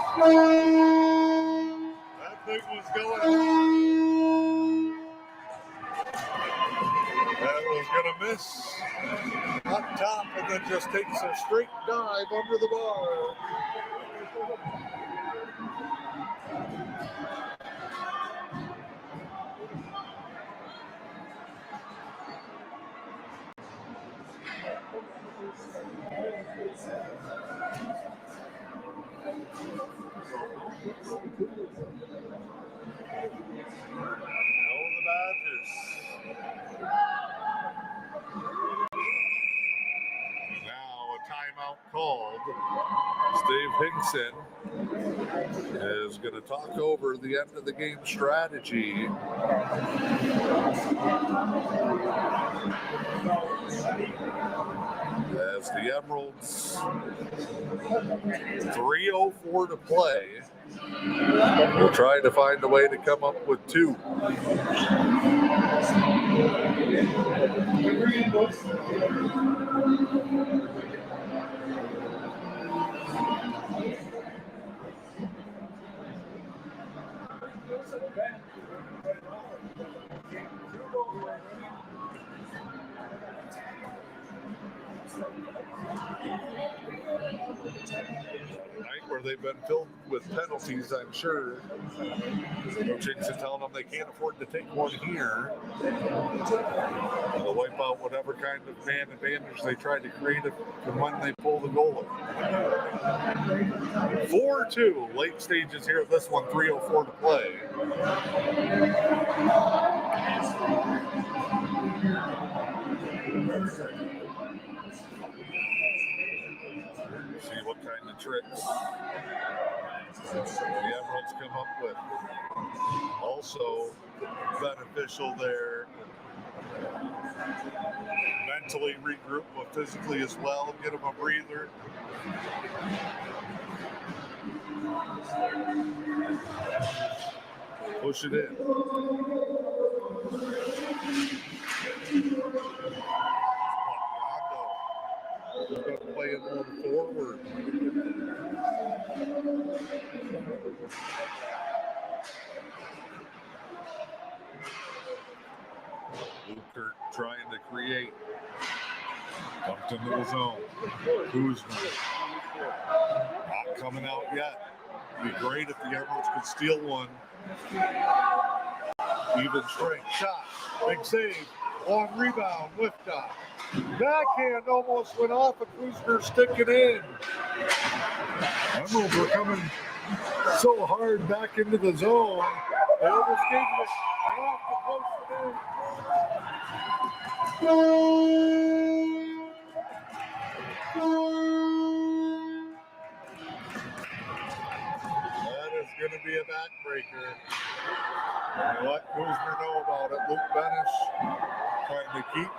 That thing was going on. That was going to miss up top and then just takes a straight dive under the bar. Timeout called. Steve Hinkson is going to talk over the end of the game strategy. As the Emeralds, 3:04 to play, will try to find a way to come up with two. Night where they've been filled with penalties, I'm sure. Coach Hinkson telling them they can't afford to take one here. They'll wipe out whatever kind of man advantage they try to create from when they pull the goal. 4-2, late stages here of this one, 3:04 to play. See what kind of tricks the Emeralds come up with. Also beneficial there. Mentally regroup, but physically as well. Get them a breather. Push it in. Going to play it more forward. Luker trying to create. Dumped into the zone. Kuzma. Not coming out yet. It'd be great if the Emeralds could steal one. Even strength. Shot. Big save. Long rebound. Lift off. Backhand almost went off, and Kuzner sticking in. Emeralds were coming so hard back into the zone. They overskated it and off the post That is going to be a backbreaker. And let Kuzner know about it. Luke Benish trying to keep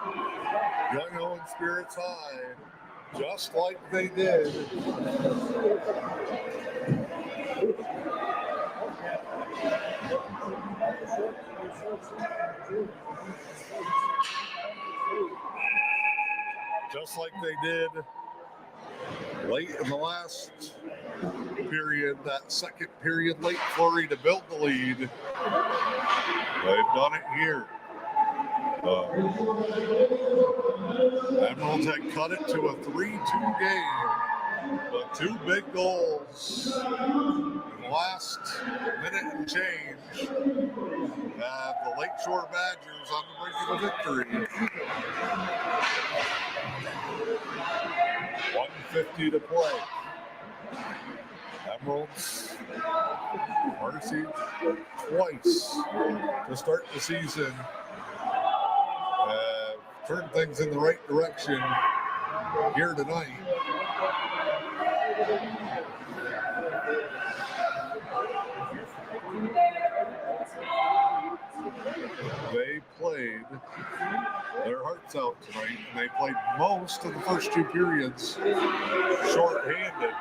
Young Owen spirits high, just like they did. Just like they did late in the last period, that second period late flurry to build the lead. They've done it here. Emeralds had cut it to a 3-2 game, but two big goals in the last minute and change have the Lakeshore Badgers on the brink of a victory. 1:50 to play. Emeralds mercy twice to start the season. turn things in the right direction here tonight. They played their hearts out tonight, and they played most of the first two periods short-handed.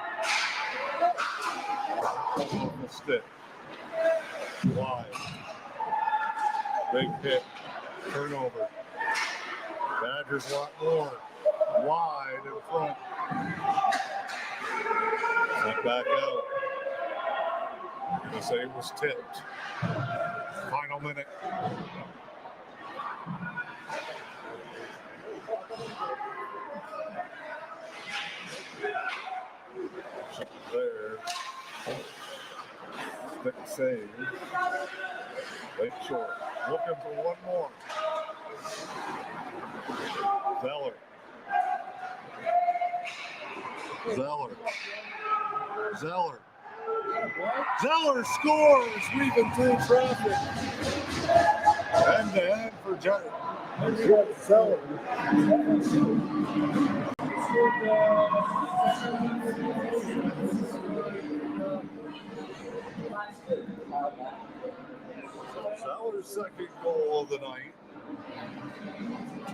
Stick. Wide. Big hit. Turnover. Badgers want more. Wide in front. Sent back out. Gonna say it was tipped. Final minute. There. Stick save. Lakeshore looking for one more. Zeller. Zeller scores, weaving through traffic. End to end for Zeller. Zeller's second goal of the night.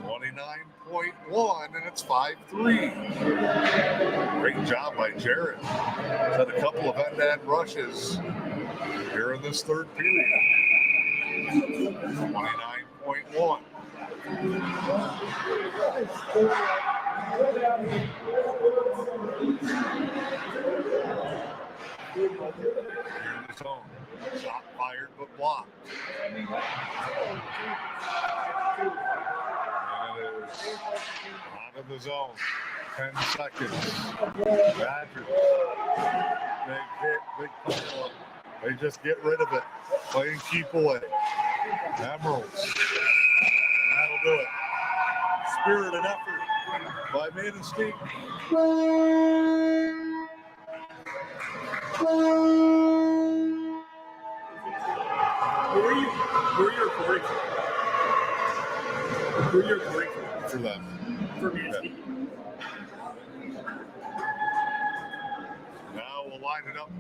29.1, and it's 5-3. Great job by Jared. He's had a couple of end-to-end rushes here in this third period. 29.1. Here in the zone. Shot fired but blocked. And it is out of the zone. 10 seconds. Badgers. Big hit, big pile up. They just get rid of it. Play and keep away. Emeralds. And that'll do it. Spirit and effort by Manistique. Who are you recording for? Who are you recording for them? For Manistee. Now we'll line it up.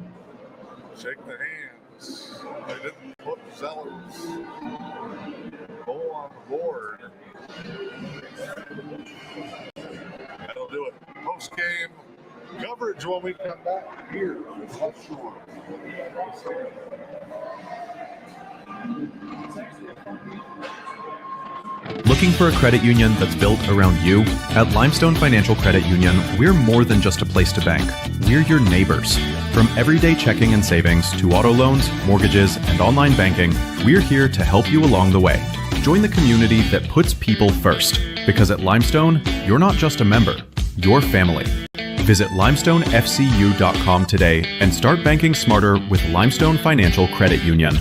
Shake the hands. They didn't put Zeller's goal on the board. That'll do it. Post-game coverage when we come back here. Lakeshore. Looking for a credit union that's built around you? At Limestone Financial Credit Union, we're more than just a place to bank. We're your neighbors. From everyday checking and savings to auto loans, mortgages, and online banking, we're here to help you along the way. Join the community that puts people first. Because at Limestone, you're not just a member, you're family. Visit limestonefcu.com today and start banking smarter with Limestone Financial Credit Union.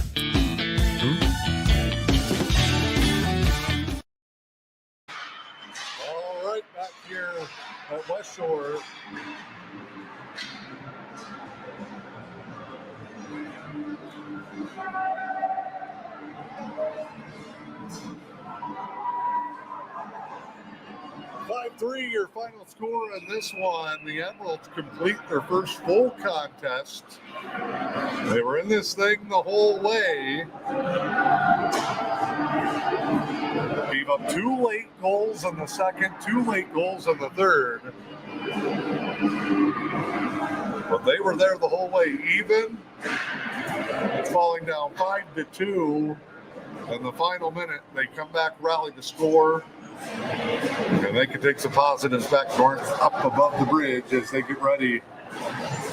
All right, back here at West Shore. Your final score in this one. The Emeralds complete their first full contest. They were in this thing the whole way. Gave up 2 late goals in the second, 2 late goals in the third. But they were there the whole way. Even falling down 5-2 in the final minute, they come back, rally to score. And they can take some positives back north up above the bridge as they get ready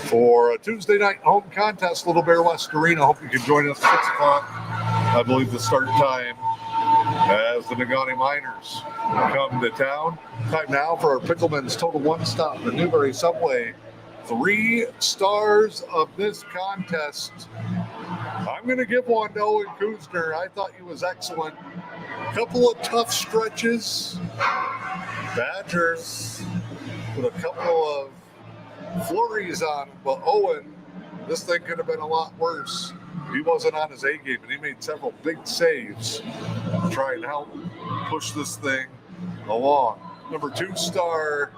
for a Tuesday night home contest, Little Bear West Arena. Hope you can join us 6 o'clock. I believe the start time as the Negaunee Miners come to town. Time now for our Pickleman's Total One Stop, the Newberry Subway. 3 stars of this contest. I'm going to give one to Owen Kuzner. I thought he was excellent. Couple of tough stretches. Badgers with a couple of flurries on him, but Owen, this thing could have been a lot worse. He wasn't on his A game, and he made several big saves to try and help push this thing along. Number 2 star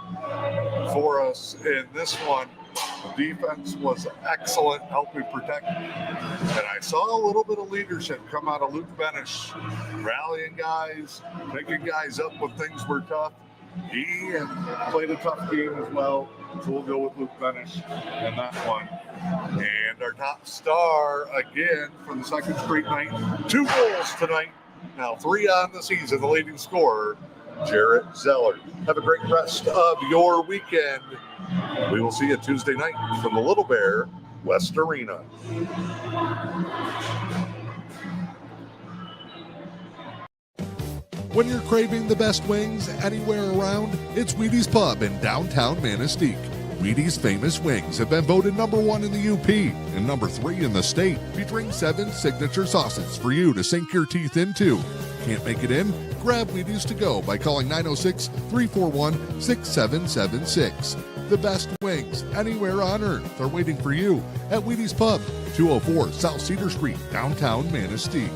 for us in this one. The defense was excellent, helping protect. And I saw a little bit of leadership come out of Luke Benish, rallying guys, picking guys up when things were tough. He played a tough game as well, so we'll go with Luke Benish in that one. And our top star, again, for the second straight night, 2 goals tonight. Now 3 on the season, the leading scorer, Jarrett Zeller. Have a great rest of your weekend. We will see you Tuesday night from the Little Bear West Arena. When you're craving the best wings anywhere around, it's Wheaties Pub in downtown Manistique. Wheaties' famous wings have been voted number 1 in the U.P. and number 3 in the state, featuring 7 signature sauces for you to sink your teeth into. Can't make it in? Grab Wheaties to go by calling 906-341-6776. The best wings anywhere on earth are waiting for you at Wheaties Pub, 204 South Cedar Street, downtown Manistee.